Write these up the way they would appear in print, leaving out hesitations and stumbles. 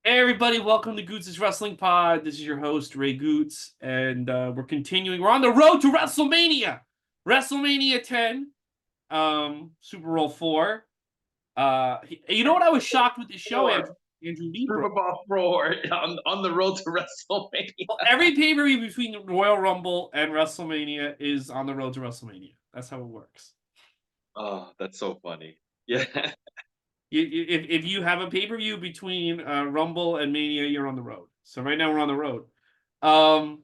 Hey everybody, welcome to Goots' Wrestling Pod. This is your host, Ray Goots, and we're continuing. We're on the road to WrestleMania! WrestleMania 10, Superbrawl 4. You know what I was shocked with this show, Four. Andrew Libro? Superbrawl 4 on the road to WrestleMania. Well, every pay-per-view between the Royal Rumble and WrestleMania is on the road to WrestleMania. That's how it works. Oh, that's so funny. Yeah. If you have a pay-per-view between Rumble and Mania, you're on the road. So right now we're on the road. Um,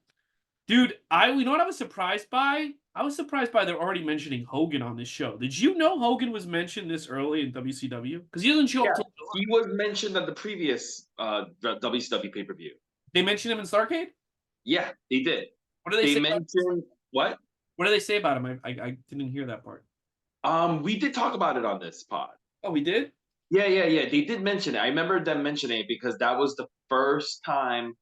Dude, you know what I was surprised by? I was surprised by they're already mentioning Hogan on this show. Did you know Hogan was mentioned this early in WCW? Because he doesn't show up Yeah. till He was mentioned at the previous WCW pay-per-view. they mentioned him in Starrcade. Yeah, they did. What do they They say about mentioned what? what do they say about him? I didn't hear that part. We did talk about it on this pod. Oh, we did. Yeah. They did mention it. I remember them mentioning it because that was the first time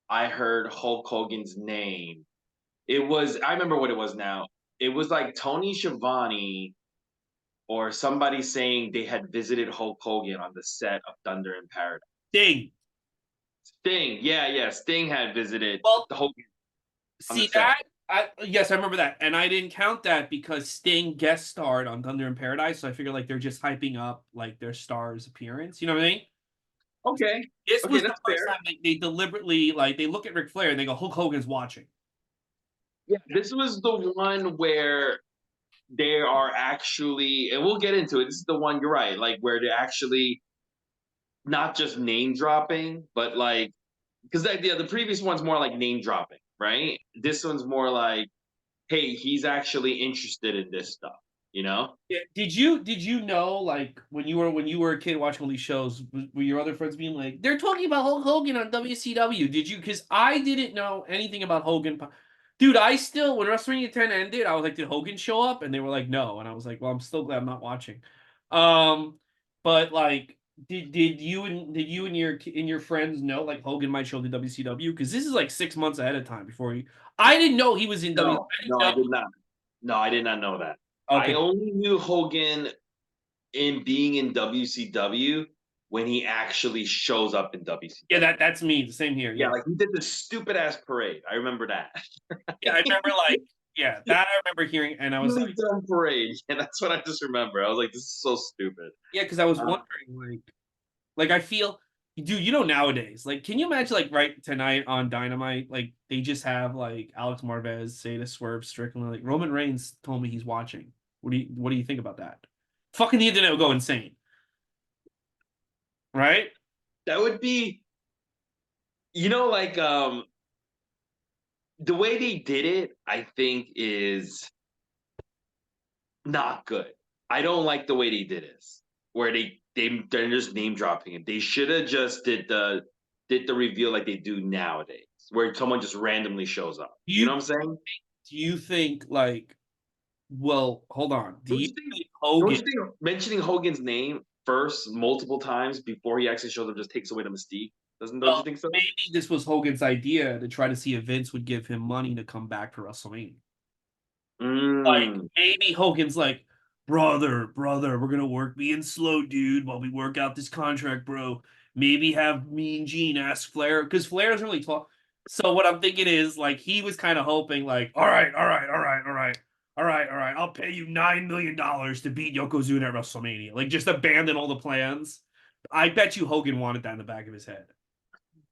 I heard Hulk Hogan's name. I remember what it was now. It was like Tony Schiavone or somebody saying they had visited Hulk Hogan on the set of Thunder in Paradise. Ding. Sting, yeah, Sting had visited Well, the Hogan on the see set. that? Yes, I remember that, and I didn't count that because Sting guest starred on Thunder in Paradise, so I figure like they're just hyping up like their star's appearance. You know what I mean? Okay, This okay, was the that's first fair. time they deliberately like they look at Ric Flair and they go, Hulk Hogan's watching. Yeah, this was the one where they are actually, and we'll get into it. This is the one you're right, like where they're actually not just name dropping, but like because the previous one's more like name dropping, right? This one's more like, hey, he's actually interested in this stuff, you know? Yeah. Did you know like when you were a kid watching all these shows, were your other friends being like, they're talking about Hulk Hogan on WCW? Did you? Because I didn't know anything about Hogan. Dude, I still when WrestleMania 10 ended, I was like, did Hogan show up? And they were like, no. And I was like, well, I'm still glad I'm not watching. Um, but like, did you and your friends know like Hogan might show up to WCW? Because this is like 6 months ahead of time before he. I didn't know he was in W. No, I didn't no, I know. did not. No, I did not know that. I Okay. only knew Hogan in being in WCW when he actually shows up in Yeah, WCW. that's me. The same here. Yeah, Yeah. like he did this stupid ass parade. I remember that. Yeah, I remember like yeah, that I remember hearing, and I was Really like, dumb parade. And that's what I just remember. I was like, this is so stupid. yeah, because I was Uh, wondering, like I feel, dude, nowadays, like, can you imagine, like, right tonight on Dynamite, like they just have like Alex Marvez say to Swerve Strickland, like Roman Reigns told me he's watching. What do you think about that? Fucking the internet will go insane, right? that would be, like the way they did it, I think is not good. I don't like the way they did this, where they're just name dropping him. They should have just did the reveal like they do nowadays, where someone just randomly shows up. Do You you know what I'm saying? do you think like, well, hold on. Do Don't you you think? think Don't Hogan? you think mentioning Hogan's name first multiple times before he actually shows up just takes away the mystique? Don't you Well, think so? maybe this was Hogan's idea to try to see if Vince would give him money to come back to WrestleMania. Like Mm. maybe Hogan's like, brother, we're gonna work me in slow, dude, while we work out this contract, bro. Maybe have Mean Gene ask Flair because Flair's really tall. So what I'm thinking is like he was kind of hoping like, all right, I'll pay you $9 million to beat Yokozuna at WrestleMania. Like just abandon all the plans. I bet you Hogan wanted that in the back of his head.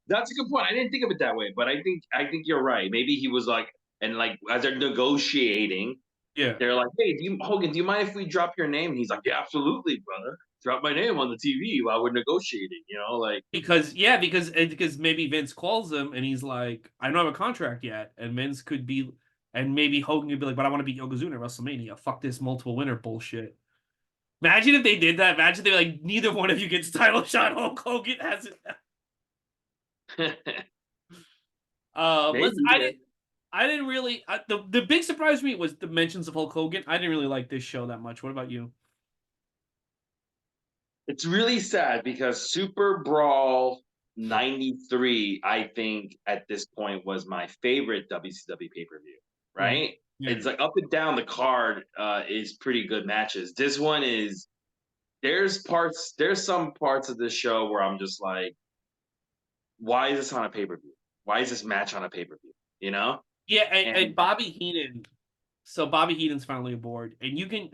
That's a good point. I didn't think of it that way, but I think you're right. Maybe he was like, and like as they're negotiating, Yeah. they're like, "Hey, Hogan, do you mind if we drop your name?" And he's like, "Yeah, absolutely, brother. Drop my name on the TV while we're negotiating." Like, Because maybe Vince calls him and he's like, I don't have a contract yet, and Vince could be, and maybe Hogan could be like, but I want to beat Yokozuna at WrestleMania. Fuck this multiple winner bullshit. Imagine if they did that. Imagine they were like, neither one of you gets title shot. Hulk Hogan has it. maybe, Listen, yeah. I didn't really. The big surprise for me was the mentions of Hulk Hogan. I didn't really like this show that much. What about you? It's really sad because Super Brawl '93, I think at this point was my favorite WCW pay per view. Mhm. Right? Yeah. It's like up and down the card is pretty good matches. This one is there's some parts of this show where I'm just like, why is this on a pay per view? Why is this match on a pay per view? You know, Yeah, and and Bobby Heenan. So Bobby Heenan's finally aboard, and you can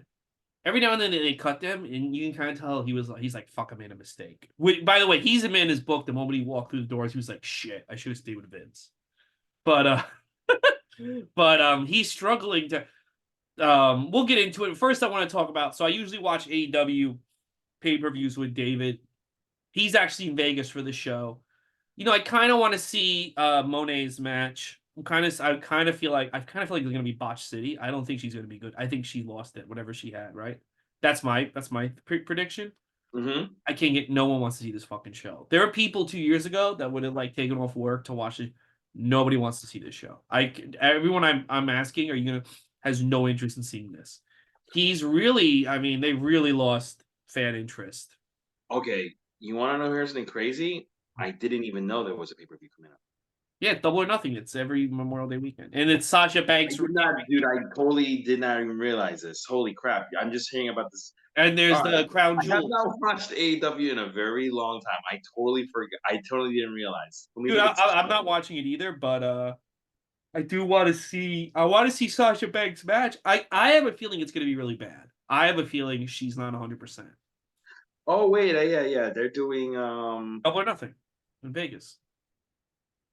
every now and then they cut them, and you can kind of tell he's like, "Fuck, I made a mistake." By the way, he's a man in his book. The moment he walked through the doors, he was like, "Shit, I should have stayed with Vince." But he's struggling to. We'll get into it. First, I want to talk about. So I usually watch AEW pay-per-views with David. He's actually in Vegas for the show. I kind of want to see Monet's match. I kind of feel like it's going to be Botch City. I don't think she's going to be good. I think she lost it, whatever she had. Right? That's my prediction. mm-hmm. I can't get. No one wants to see this fucking show. There are people 2 years ago that would have like taken off work to watch it. Nobody wants to see this show. Everyone I'm asking, are you gonna has no interest in seeing this? He's really. I mean, they really lost fan interest. Okay, you want to know here's something crazy? I didn't even know there was a pay per view coming up. Yeah, Double or Nothing. It's every Memorial Day weekend, and it's Sasha I Banks. did not, dude. I totally did not even realize this. Holy crap! I'm just hearing about this. And there's All right, the Crown I have Jewel. not watched AEW in a very long time. I totally forgot. I totally didn't realize. Let me Dude, look at I'm not watching it either, but I do want to see. I want to see Sasha Banks match. I have a feeling it's going to be really bad. I have a feeling she's not 100%. Oh wait, yeah. They're doing Double or Nothing in Vegas.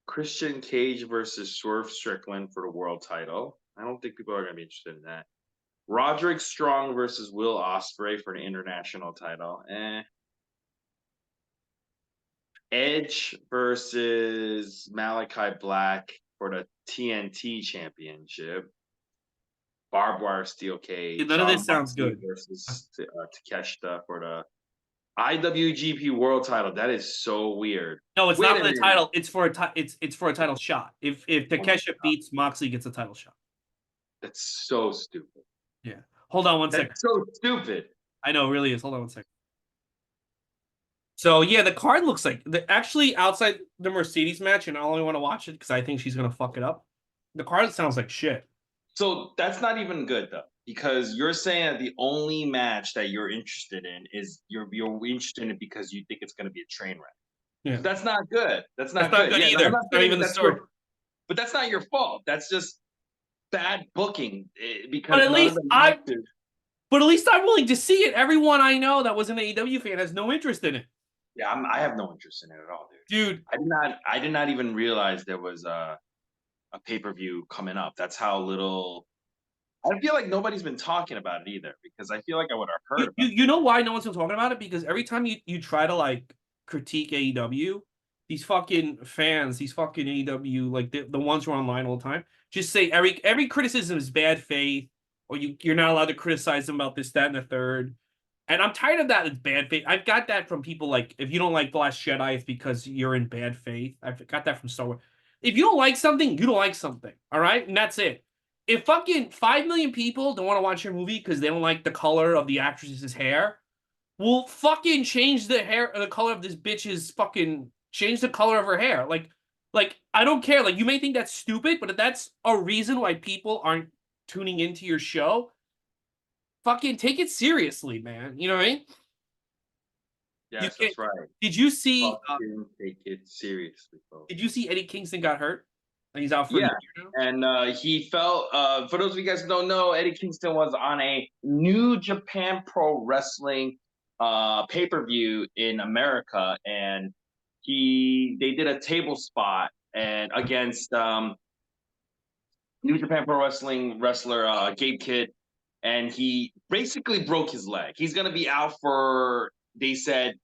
Christian Cage versus Swerve Strickland for the world title. I don't think people are gonna be interested in that. Roderick Strong versus Will Ospreay for the international title. Edge versus Malachi Black for the TNT Championship. Barbed wire steel cage. None of this Jon sounds Moxley good. versus Takeshita for the IWGP World Title. That is so weird. No, it's Wait not a for the minute. title. It's for a title shot. If Oh my Takeshita beats Moxley, gets a title shot. That's so stupid. Yeah. Hold on one second. That's so stupid. I know, it really is. Hold on one second. So yeah, the card looks like actually outside the Mercedes match, and I only want to watch it because I think she's gonna fuck it up. The card sounds like shit. So that's not even good though, because you're saying that the only match that you're interested in is you're interested in it because you think it's going to be a train wreck. Yeah, So that's not good. That's that's not not good. good Yeah, either. I'm not Not saying even the that's story. but that's not your fault. That's just bad booking because But at none of least the matches. But at least I'm willing to see it. Everyone I know that was an AEW fan has no interest in it. Yeah, I have no interest in it at all, dude. Dude, I did not even realize there was a pay per view coming up. That's how little. I feel like nobody's been talking about it either because I feel like I would have heard about it. you know why no one's been talking about it? Because every time you try to like critique AEW, these fucking fans, these fucking AEW, like the ones who are online all the time, just say every criticism is bad faith, or you're not allowed to criticize them about this, that, and the third. And I'm tired of that. It's bad faith. I've got that from people like if you don't like The Last Jedi, it's because you're in bad faith. I've got that from Star Wars. If you don't like something, you don't like something. All right, and that's it. If fucking 5 million people don't want to watch your movie because they don't like the color of the actress's hair, well, fucking change the hair, the color of this bitch's fucking change the color of her hair. Like I don't care. Like you may think that's stupid, but if that's a reason why people aren't tuning into your show, fucking take it seriously, man. You know what I mean? Yes, that's right. Did you see? Fucking take it seriously, folks. Did you see Eddie Kingston got hurt? And he's out for Yeah, a year now? and he felt. For those of you guys who don't know, Eddie Kingston was on a New Japan Pro Wrestling pay per view in America, and they did a table spot and against New Japan Pro Wrestling wrestler Gabe Kidd, and he basically broke his leg. He's gonna be out for, they said,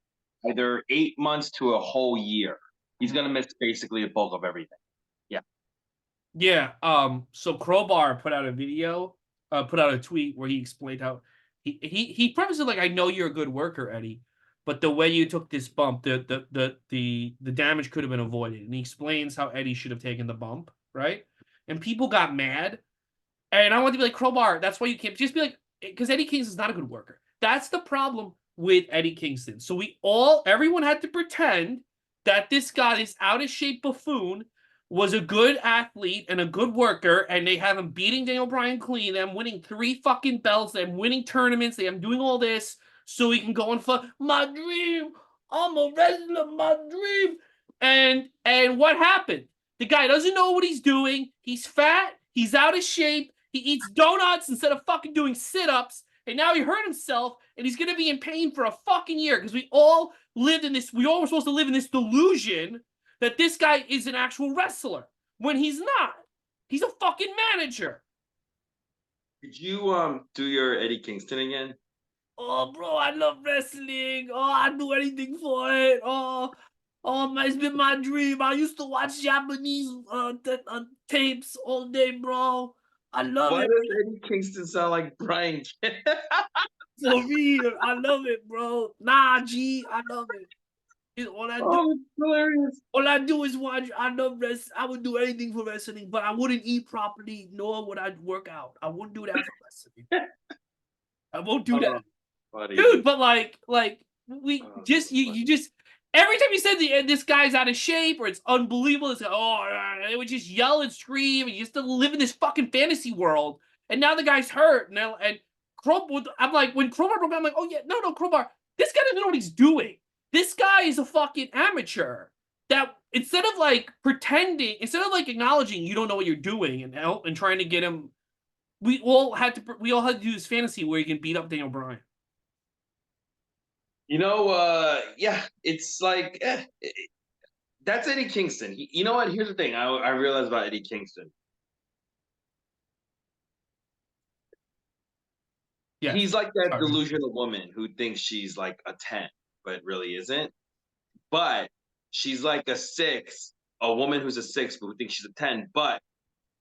either 8 months to a whole year. He's gonna miss basically the bulk of everything. Yeah. Yeah. So Crowbar put out a video, put out a tweet where he explained how he prefaced it like, "I know you're a good worker, Eddie, but the way you took this bump, the damage could have been avoided." And he explains how Eddie should have taken the bump, right? And people got mad. And I want to be like, Crowbar, that's why you can't just be like, because Eddie Kingston's not a good worker. That's the problem with Eddie Kingston. So everyone had to pretend that this guy, this out of shape buffoon, was a good athlete and a good worker, and they have him beating Daniel Bryan clean, them winning 3 fucking belts, them winning tournaments, they have him doing all this so he can go and fuck my dream. I'm a wrestler, my dream. And what happened? The guy doesn't know what he's doing. He's fat. He's out of shape. He eats donuts instead of fucking doing sit-ups. And now he hurt himself, and he's gonna be in pain for a fucking year because we all lived in this. We all were supposed to live in this delusion that this guy is an actual wrestler when he's not. He's a fucking manager. Did you do your Eddie Kingston again? Oh, bro, I love wrestling. Oh, I'd do anything for it. It's been my dream. I used to watch Japanese tapes all day, bro. I love Why it. does Eddie Kingston sound like Brian? For real. I love it, bro. Nah, G, I love it. All I do, Oh, it's hilarious. all I do is watch. I love wrestling. I would do anything for wrestling, but I wouldn't eat properly, nor would I work out. I wouldn't do that for wrestling. I won't do that. Buddy. Dude, but like we just you just every time you said this guy's out of shape or it's unbelievable, it's like, they would just yell and scream and you just live in this fucking fantasy world. And now the guy's hurt. And Crowbar, I'm like, when Crowbar broke down, I'm like, oh yeah, no, Crowbar, this guy doesn't know what he's doing. This guy is a fucking amateur. That instead of like pretending, instead of like acknowledging you don't know what you're doing and trying to get him, we all had to do this fantasy where you can beat up Daniel Bryan. Yeah, it's like that's Eddie Kingston. You know what? Here's the thing. I realized about Eddie Kingston. Yes. He's like that delusional woman who thinks she's like a 10, but really isn't. But she's like a 6, a woman who's a 6, but who thinks she's a 10. But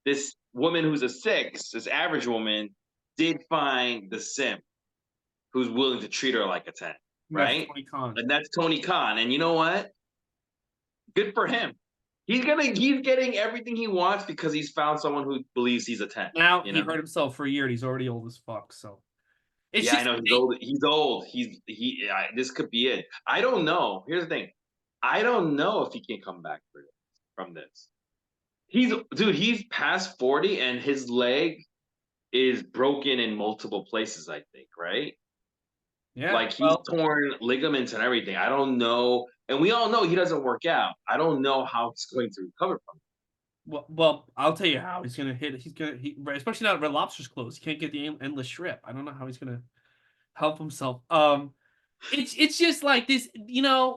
this woman who's a 6, this average woman, did find the simp who's willing to treat her like a 10. Right? And that's Tony Khan. And you know what? Good for him. He's getting everything he wants because he's found someone who believes he's a 10. Now he hurt himself for a year and he's already old as fuck. So it's I know he's old. This could be it. I don't know. Here's the thing. I don't know if he can come back from this. He's past 40 and his leg is broken in multiple places, I think, right? Yeah. Like he's torn ligaments and everything. I don't know. And we all know he doesn't work out. I don't know how he's going to recover from it. Well, I'll tell you how he's gonna hit. Especially now that Red Lobster's closed. He can't get the endless strip. I don't know how he's gonna help himself. It's just like this,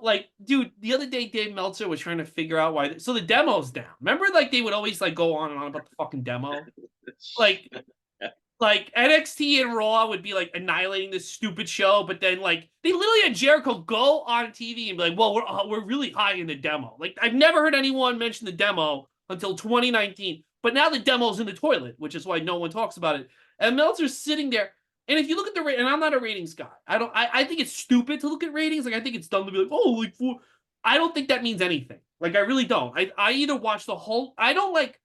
like, dude, the other day Dave Meltzer was trying to figure out why. So the demo's down. Remember, like they would always like go on and on about the fucking demo, like NXT and Raw would be like annihilating this stupid show, but then like they literally had Jericho go on TV and be like, "Well, we're really high in the demo." Like I've never heard anyone mention the demo until 2019, but now the demo's in the toilet, which is why no one talks about it. And Meltzer's sitting there, and if you look at the rate, and I'm not a ratings guy, I think it's stupid to look at ratings. Like I think it's dumb to be like, "Oh, like I don't think that means anything. Like I really don't. I either watch the whole. I don't like.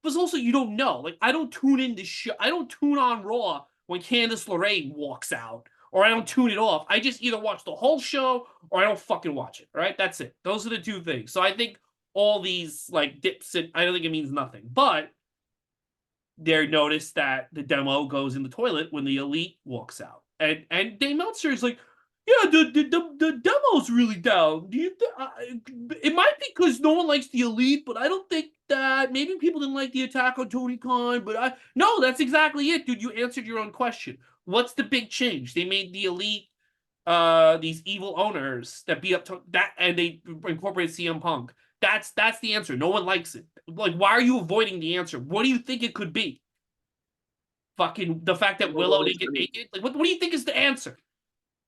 But also, you don't know. Like, I don't tune in to show. I don't tune on Raw when Candice LeRae walks out, or I don't tune it off. I just either watch the whole show or I don't fucking watch it. Right? That's it. Those are the two things. So I think all these like dips, I don't think it means nothing. But they notice that the demo goes in the toilet when the Elite walks out, and Dave Meltzer is like, yeah, the demo's really down. Do you? It might be because no one likes the Elite, but I don't think that maybe people didn't like the attack on Tony Khan. But no, that's exactly it, dude. You answered your own question. What's the big change? They made the Elite these evil owners that beat up that, and they incorporated CM Punk. That's the answer. No one likes it. Like, why are you avoiding the answer? What do you think it could be? Fucking the fact that Willow didn't get naked. Like, what do you think is the answer?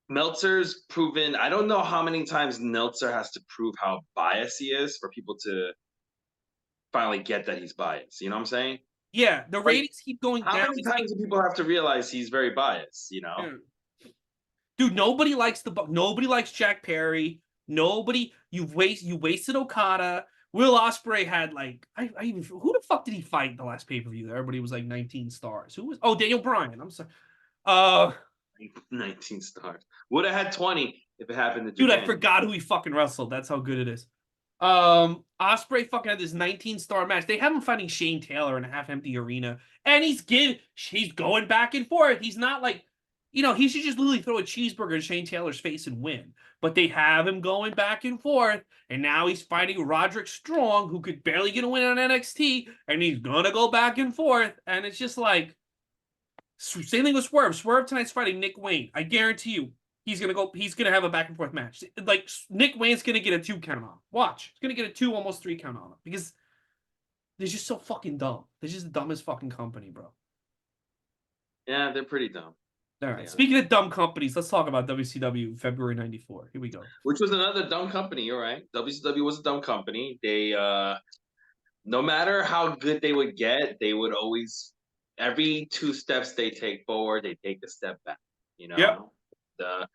Meltzer's proven. I don't know how many times Meltzer has to prove how biased he is for people to finally get that he's biased. You know what I'm saying? Yeah, the ratings keep going down. How many times do people have to realize he's very biased? You know, dude. Nobody likes nobody likes Jack Perry. Nobody. You wasted Okada. Will Ospreay had like I even who the fuck did he fight in the last pay-per-view? Everybody was like 19 stars. Who was Daniel Bryan. I'm sorry. 19 stars. Would have had 20 if it happened to Japan. Dude, I forgot who he fucking wrestled. That's how good it is. Ospreay fucking had this 19-star match. They have him fighting Shane Taylor in a half-empty arena, and he's going back and forth. He's not like, he should just literally throw a cheeseburger in Shane Taylor's face and win. but they have him going back and forth, and now he's fighting Roderick Strong, who could barely get a win on NXT, and he's gonna go back and forth, and it's just like same thing with Swerve. Swerve tonight's fighting Nick Wayne. I guarantee you, he's gonna have a back and forth match. Like Nick Wayne's gonna get a 2 count on him. Watch, he's gonna get a 2, almost 3 count on him because they're just so fucking dumb. They're just the dumbest fucking company, bro. Yeah, they're pretty dumb. All right. Yeah. Speaking of dumb companies, let's talk about WCW February '94. Here we go. Which was another dumb company. You're right. WCW was a dumb company. They no matter how good they would get, they would always every 2 steps they take forward, they take a step back. You Yep. know, the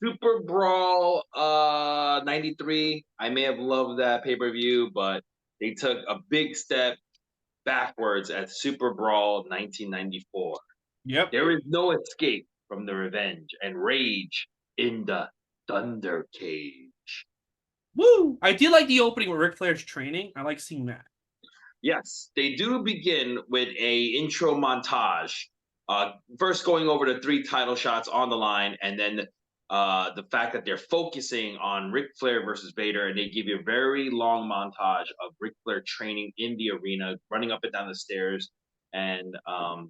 Super Brawl '93. I may have loved that pay-per-view, but they took a big step backwards at Super Brawl 1994. Yep. There is no escape from the revenge and rage in the Thunder Cage. Woo! I did like the opening with Ric Flair's training. I like seeing that. Yes, they do begin with a intro montage. First going over the 3 title shots on the line, and then the fact that they're focusing on Ric Flair versus Vader, and they give you a very long montage of Ric Flair training in the arena, running up and down the stairs, and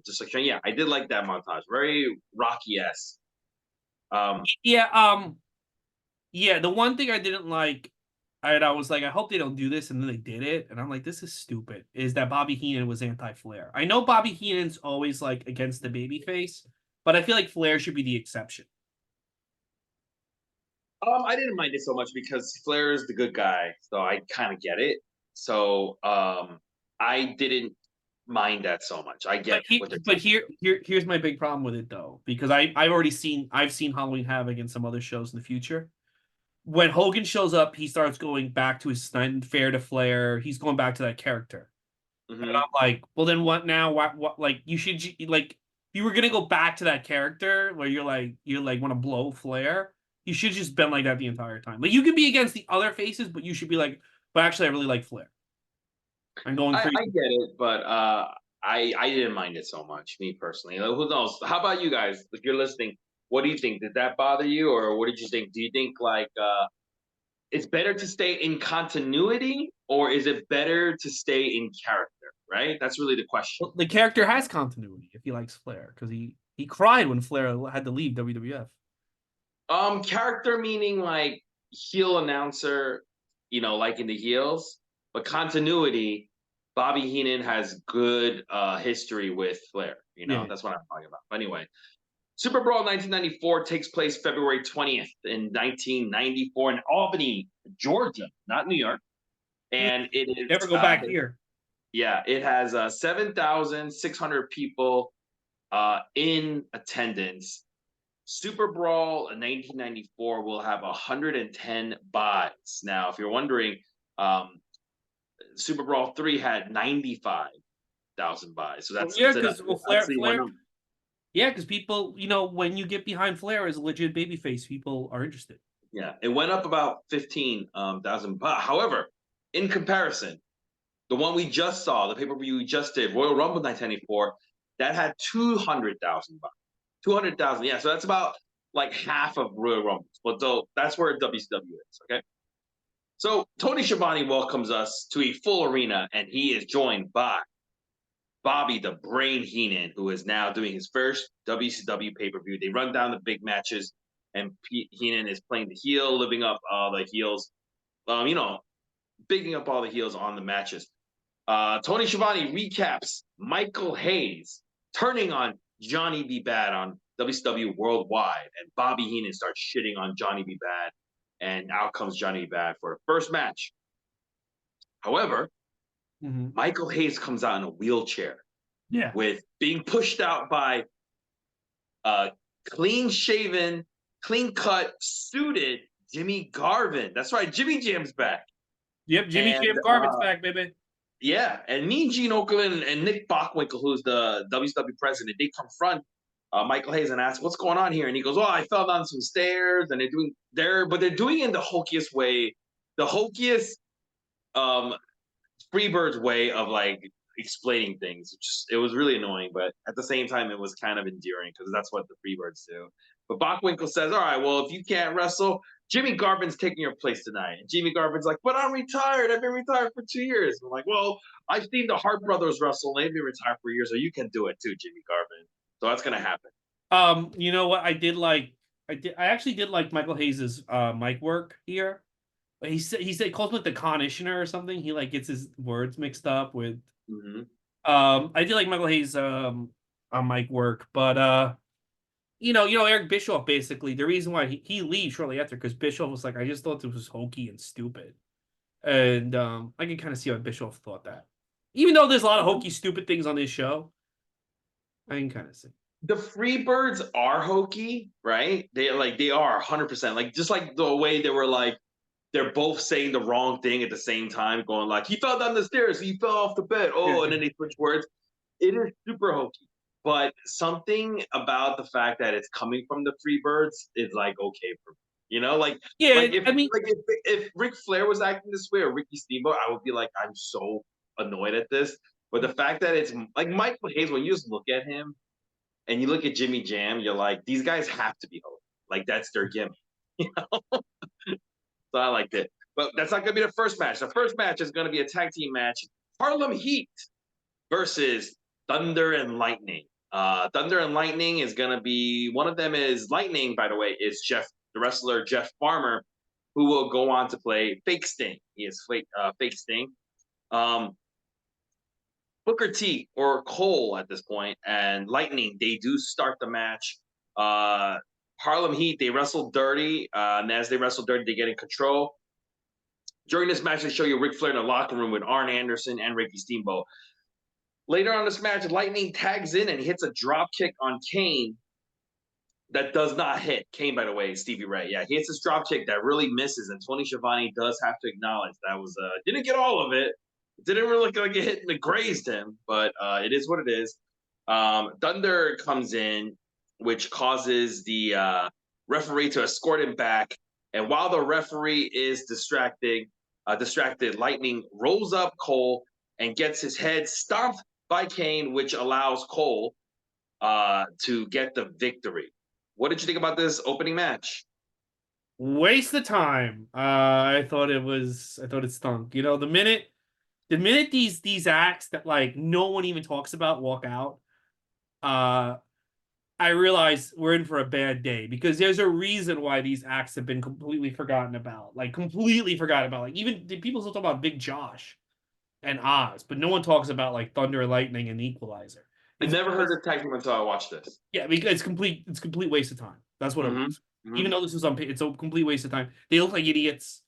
just like yeah, I did like that montage. Very Rocky-esque. Yeah. Yeah. The one thing I didn't like, and I was like, I hope they don't do this, and then they did it, and I'm like, this is stupid. Is that Bobby Heenan was anti-Flair? I know Bobby Heenan's always like against the babyface, but I feel like Flair should be the exception. I didn't mind it so much because Flair is the good guy, so I kind of get it. So I didn't mind that so much. I get what they're But doing. here's my big problem with it though, because I've seen Halloween Havoc and some other shows in the future. When Hogan shows up, he starts going back to his fair to Flair. He's going back to that character. And Mm-hmm. I'm like, well, then what now? What like you should like you were gonna go back to that character where you're like want to blow Flair. You should just been like that the entire time. Like you could be against the other faces, but you should be like, but actually, I really like Flair. I'm going crazy. I get it, but I didn't mind it so much, me personally. Who knows? How about you guys? If you're listening, what do you think? Did that bother you, or what did you think? Do you think like it's better to stay in continuity, or is it better to stay in character? Right? That's really the question. Well, the character has continuity if he likes Flair because he cried when Flair had to leave WWF. Character meaning like heel announcer, like in the heels, but continuity. Bobby Heenan has good history with Flair. Yeah. That's what I'm talking about. But anyway, Super Brawl 1994 takes place February 20th in 1994 in Albany, Georgia, not New York. And it is Never go back here. Yeah, it has 7,600 people in attendance. Super Brawl in 1994 will have 110 buys. Now, if you're wondering, Super Brawl 3 had 95,000 buys. So that's because Flair. Yeah, because people, when you get behind Flair as a legit babyface, people are interested. Yeah, it went up about 15,000. However, in comparison, the one we just saw, the pay-per-view we just did, Royal Rumble 1994, that had 200,000 buys. 200,000, yeah. So that's about like half of Royal Rumble. But though that's where WCW is, okay? So Tony Schiavone welcomes us to a full arena, and he is joined by Bobby the Brain Heenan, who is now doing his first WCW pay-per-view. They run down the big matches, and Heenan is playing the heel, living up all the heels, bigging up all the heels on the matches. Tony Schiavone recaps Michael Hayes turning on Johnny B. Bad on WCW Worldwide, and Bobby Heenan starts shitting on Johnny B. Bad, and out comes Johnny B. Bad for the first match. However, Michael Hayes comes out in a wheelchair, with being pushed out by clean-shaven, clean-cut, suited Jimmy Garvin. That's right, Jimmy Jam's back. Yep, Jimmy Jam Garvin's back, baby. Yeah, and Mean Gene Okerlund and Nick Bockwinkel, who's the WCW president, they confront Michael Hayes and ask, "What's going on here?" And he goes, "Oh, I fell down some stairs," and they're doing it in the hokiest way, the hokiest Freebirds way of like explaining things. It was really annoying, but at the same time, it was kind of endearing because that's what the Freebirds do. But Bockwinkel says, "All right, well, if you can't wrestle, Jimmy Garvin's taking your place tonight. And Jimmy Garvin's like, but I'm retired. I've been retired for 2 years. I'm like, well, I've seen the Hart brothers wrestle. They've been retired for years, so you can do it too, Jimmy Garvin. So that's gonna happen. You know what? I actually did like Michael Hayes's mic work here. He said calls him like the conditioner or something. He like gets his words mixed up with. Mm-hmm. I did like Michael Hayes on mic work, but Eric Bischoff basically the reason why he leaves shortly after because Bischoff was like, I just thought this was hokey and stupid, and I can kind of see why Bischoff thought that. Even though there's a lot of hokey, stupid things on this show, I can kind of see. The Freebirds are hokey, right? They are 100%. Like just like the way they were like they're both saying the wrong thing at the same time, going like he fell down the stairs, he fell off the bed. Oh, and then they switch words. It is super hokey. But something about the fact that it's coming from the Freebirds is like okay for me. Yeah, like if I mean, like if Ric Flair was acting this way or Ricky Steamboat, I would be like, I'm so annoyed at this. But the fact that it's like Michael Hayes, when you just look at him and you look at Jimmy Jam, you're like, these guys have to be hokey. Like that's their gimmick. You know? So I liked it. But that's not going to be the first match. The first match is going to be a tag team match. Harlem Heat versus Thunder and Lightning. Thunder and Lightning is going to be, one of them is Lightning, by the way, is the wrestler Jeff Farmer, who will go on to play Fake Sting. He is Fake Sting. Booker T or Cole at this point, and Lightning, they do start the match. Harlem Heat, they wrestle dirty, and as they wrestle dirty, they get in control. During this match, they show you Ric Flair in the locker room with Arn Anderson and Ricky Steamboat. Later on this match, Lightning tags in and hits a drop kick on Kane that does not hit. Kane, by the way, Stevie Ray. Yeah, he hits this drop kick that really misses, and Tony Schiavone does have to acknowledge that was didn't get all of it. It didn't really look like it hit and grazed him, but it is what it is. Thunder comes in, which causes the referee to escort him back. And while the referee is distracted, Lightning rolls up Cole and gets his head stomped by Kane, which allows Cole to get the victory. What did you think about this opening match? waste of time. I thought it stunk. The minute these acts that like no one even talks about walk out, I realize we're in for a bad day because there's a reason why these acts have been completely forgotten about. Like completely forgotten about. Like even people still talk about Big Josh and Oz, but no one talks about like Thunder and Lightning and the Equalizer. I It's never heard because, of tag team until I watched this. yeah, because it's complete waste of time. That's what it was. Mm-hmm. Even though this was it's a complete waste of time. They look like idiots.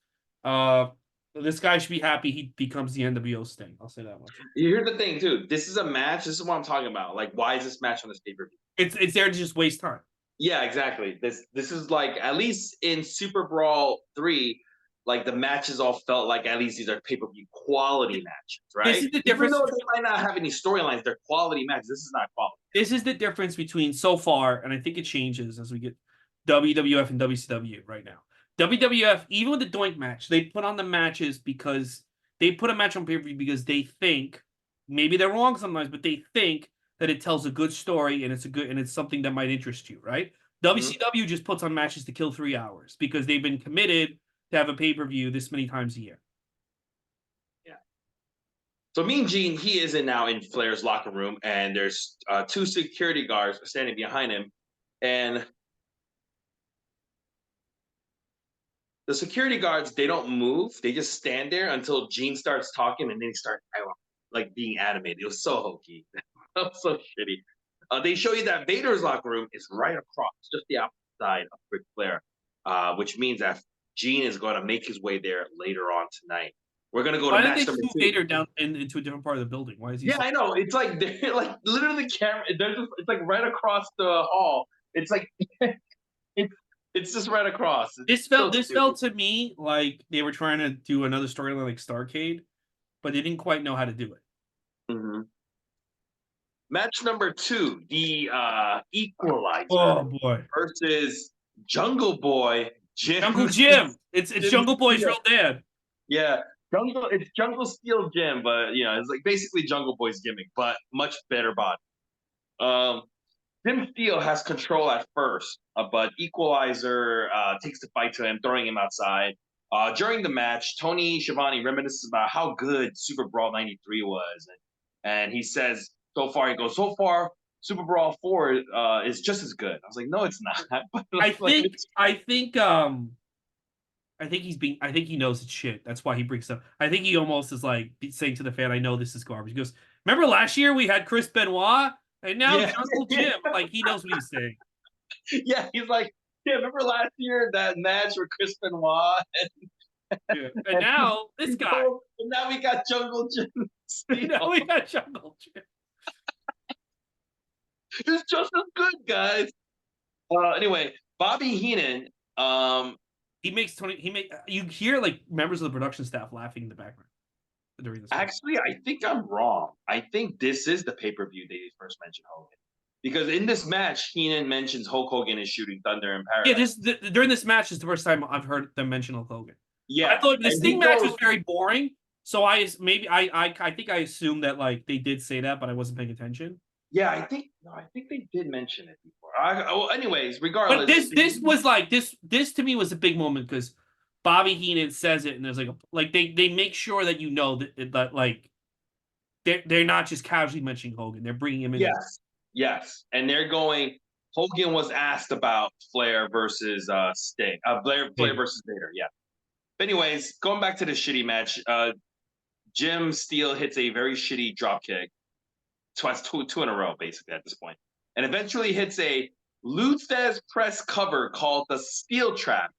This guy should be happy he becomes the NWO Sting. I'll say that much. Here's the thing, too. This is a match. This is what I'm talking about. Like, why is this match on this pay-per-view? It's there to just waste time. Yeah, exactly. This is like, at least in Superbrawl 3, like the matches all felt like at least these are pay-per-view quality matches, right? This is the difference. Even though they might not have any storylines, they're quality matches. This is not quality. This is the difference between so far, and I think it changes as we get WWF and WCW right now. WWF, even with the Doink match, they put on the matches because they put a match on pay-per-view because they think, maybe they're wrong sometimes, but they think that it tells a good story and it's something that might interest you, right? WCW just puts on matches to kill 3 hours because they've been committed to have a pay-per-view this many times a year. Yeah. So Mean Gene, he is now in Flair's locker room, and there's 2 security guards standing behind him, and the security guards, they don't move. They just stand there until Gene starts talking, and then he starts like being animated. It was so hokey. That was so shitty. They show you that Vader's locker room is right across, just the opposite side of Ric Flair, which means that Gene is going to make his way there later on tonight. We're going to go to match number 2. Vader down into a different part of the building? Why is he? Yeah, I know. It's like they're like literally the camera. It's like right across the hall. It's like it's just right across. This felt to me like they were trying to do another storyline like Starrcade, but they didn't quite know how to do it. Mm-hmm. Match number 2, the Equalizer. Oh boy! Versus Jungle Boy Jim. Jungle Jim. It's Jungle Boy's real dad. Yeah, it's Jungle Steel Jim, but it's like basically Jungle Boy's gimmick, but much better body. Jim Steele has control at first, but Equalizer takes the fight to him, throwing him outside. During the match, Tony Schiavone reminisces about how good Super Brawl '93 was, and he says, "So far, he goes so far. Super Brawl 4 is just as good." I was like, "No, it's not." But I like, think I think I think he knows it's shit. That's why he brings up. I think he almost is like saying to the fan, "I know this is garbage." He goes, "Remember last year we had Chris Benoit, and now yeah, Jungle Jim." Like he knows what he's saying. yeah. He's like, "Yeah, remember last year that match with Chris Benoit Yeah. And and now this guy. and now we got Jungle Jim Now Steele. we got Jungle Jim. It's just as good, guys." Anyway, Bobby Heenan. He makes Tony. He make you hear like members of the production staff laughing in the background during this match. Actually, I think I'm wrong. I think this is the pay per view they first mentioned Hogan, because in this match, Heenan mentions Hulk Hogan is shooting Thunder in Yeah, Paradise. during this match is the first time I've heard them mention Hulk Hogan. But I Yeah, thought the and he Sting match was goes, very boring, so I think I assumed that like they did say that, but I wasn't paying attention. yeah, I think no, I think they did mention it before. Well, anyways, But regardless, this was like this to me was a big moment because Bobby Heenan says it, and there's like they make sure that you know that like they're not just casually mentioning Hogan, they're bringing him in. yes, yes, and they're going. Hogan was asked about Flair versus Sting, Flair versus Vader. Yeah. But anyways, going back to the shitty match, Jim Steele hits a very shitty drop kick twice, two in a row, basically at this point, and eventually hits a Luthez press cover called the Steel Trap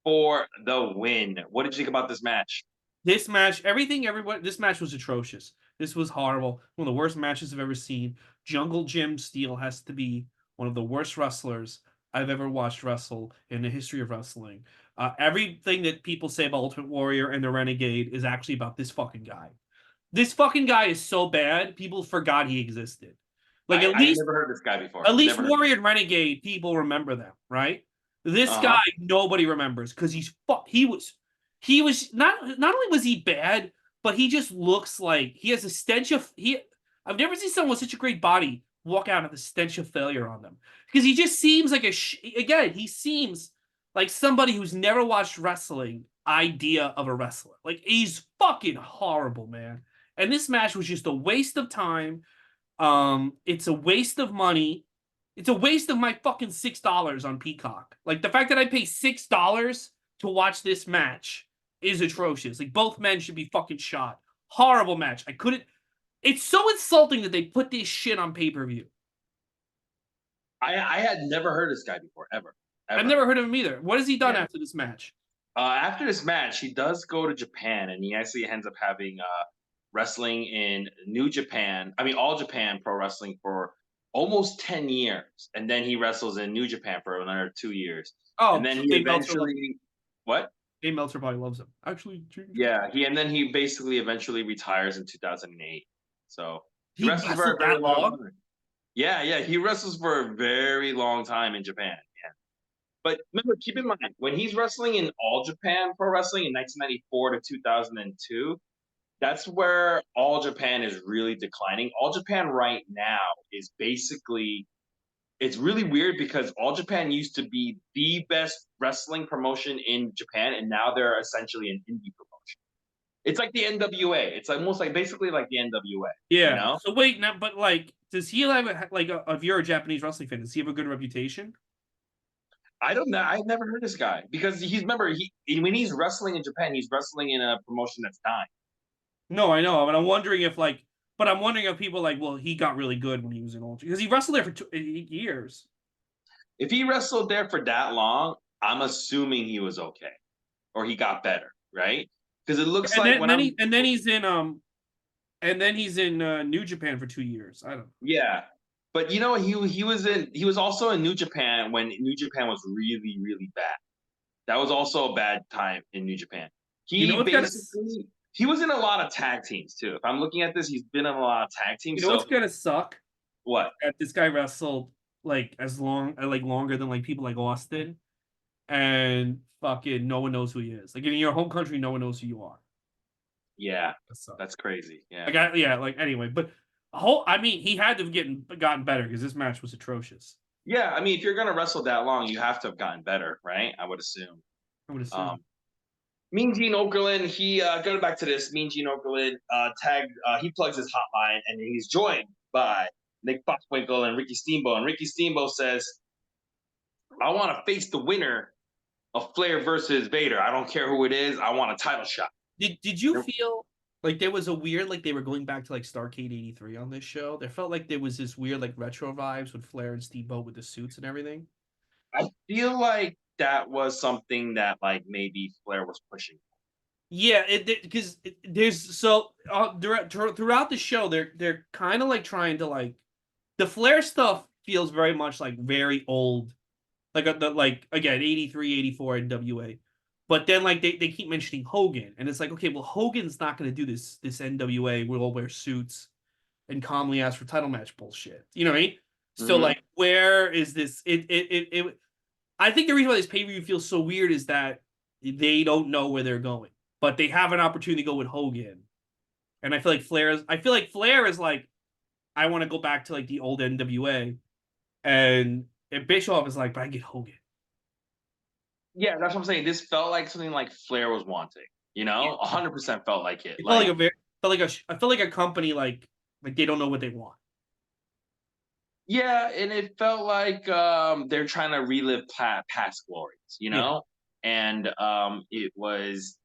for the win. What did you think about this match? This match, this match was atrocious. This was horrible. One of the worst matches I've ever seen. Jungle Jim Steele has to be one of the worst wrestlers I've ever watched wrestle in the history of wrestling. Everything that people say about Ultimate Warrior and the Renegade is actually about this fucking guy. This fucking guy is so bad, people forgot he existed. Like I never heard this guy before. at least Never heard. Warrior and Renegade, people remember them, right? This Uh huh. guy, nobody remembers because he was not only was he bad, but he just looks like he has a stench of he. I've never seen someone with such a great body walk out with a stench of failure on them because he just seems like again he seems like somebody who's never watched wrestling idea of a wrestler. Like he's fucking horrible, man. And this match was just a waste of time. It's a waste of money. It's a waste of my fucking $6 on Peacock. Like the fact that I pay $6 to watch this match is atrocious. Like both men should be fucking shot. Horrible match. I couldn't. It's so insulting that they put this shit on pay-per-view. I had never heard this guy before, ever, I've ever. never heard of him either. What has he done Yeah. after this match? After this match, he does go to Japan, and he actually ends up having wrestling in New Japan. I mean, All Japan Pro Wrestling for almost 10 years, and then he wrestles in New Japan for another 2 years, and Oh, then he Dave Meltzer, eventually what? Dave Meltzer probably loves him. Actually, Yeah, he basically eventually retires in 2008. So he he wrestles for wrestled a very that long long. time. Yeah, yeah, he wrestles for a very long time in Japan. Yeah. But remember, keep in mind, when he's wrestling in All Japan Pro Wrestling in 1994 to 2002, that's where All Japan is really declining. All Japan right now is basically, it's really weird because All Japan used to be the best wrestling promotion in Japan, and now they're essentially an indie promotion. It's like the NWA. It's almost like basically like the NWA, you Yeah. know? So wait now, but like, does he have if you're a Japanese wrestling fan, does he have a good reputation? I don't know. I've never heard this guy because he's remember when he's wrestling in Japan, he's wrestling in a promotion that's dying. No, I know, but I'm wondering if people like, well, he got really good when he was in Ultra because he wrestled there for 8 years. If he wrestled there for that long, I'm assuming he was okay or he got better, right? Because it looks And like then, when I'm and then he's in New Japan for 2 years. I don't know. yeah, but you know he was also in New Japan when New Japan was really really bad. That was also a bad time in New Japan. You know He what's gonna basically he was in a lot of tag teams too. If I'm looking at this, he's been in a lot of tag you teams. know what's So gonna suck? what? That this guy wrestled like longer than like people like Austin, and fucking no one knows who he is. Like in your home country, no one knows who you are. Yeah, That sucks. that's crazy. Yeah. Like yeah, like anyway, but I mean, he had to have gotten better because this match was atrocious. Yeah, I mean, if you're gonna wrestle that long, you have to have gotten better, right? I would assume. I would assume. Um, Mean Gene Okerlund, he going back to this, Mean Gene Okerlund tagged, he plugs his hotline and he's joined by Nick Bockwinkel and Ricky Steamboat. And Ricky Steamboat says, I want to face the winner of Flair versus Vader. I don't care who it is. I want a title shot. Did you feel like there was a weird like they were going back to like Starcade '83 on this show? There felt like there was this weird like retro vibes with Flair and Steamboat with the suits and everything. I feel like that was something that like maybe Flair was pushing. Yeah, because there's throughout the show they're kind of like trying to like the Flair stuff feels very much like very old, like the like again 83, 84 NWA, but then like they keep mentioning Hogan, and it's like okay, well Hogan's not going to do this NWA we'll all wear suits and calmly ask for title match bullshit. You know what I mean? So Mm-hmm. like where is this? I think the reason why this pay per view feels so weird is that they don't know where they're going, but they have an opportunity to go with Hogan, and I feel like Flair is like I want to go back to like the old NWA, and Bischoff is like, but I get Hogan. Yeah, that's what I'm saying. This felt like something like Flair was wanting. You Yeah. know, 100% felt like it. It felt like Like, a very I felt like a company like they don't know what they want. yeah, and it felt like they're trying to relive past glories. You Yeah, know, and it was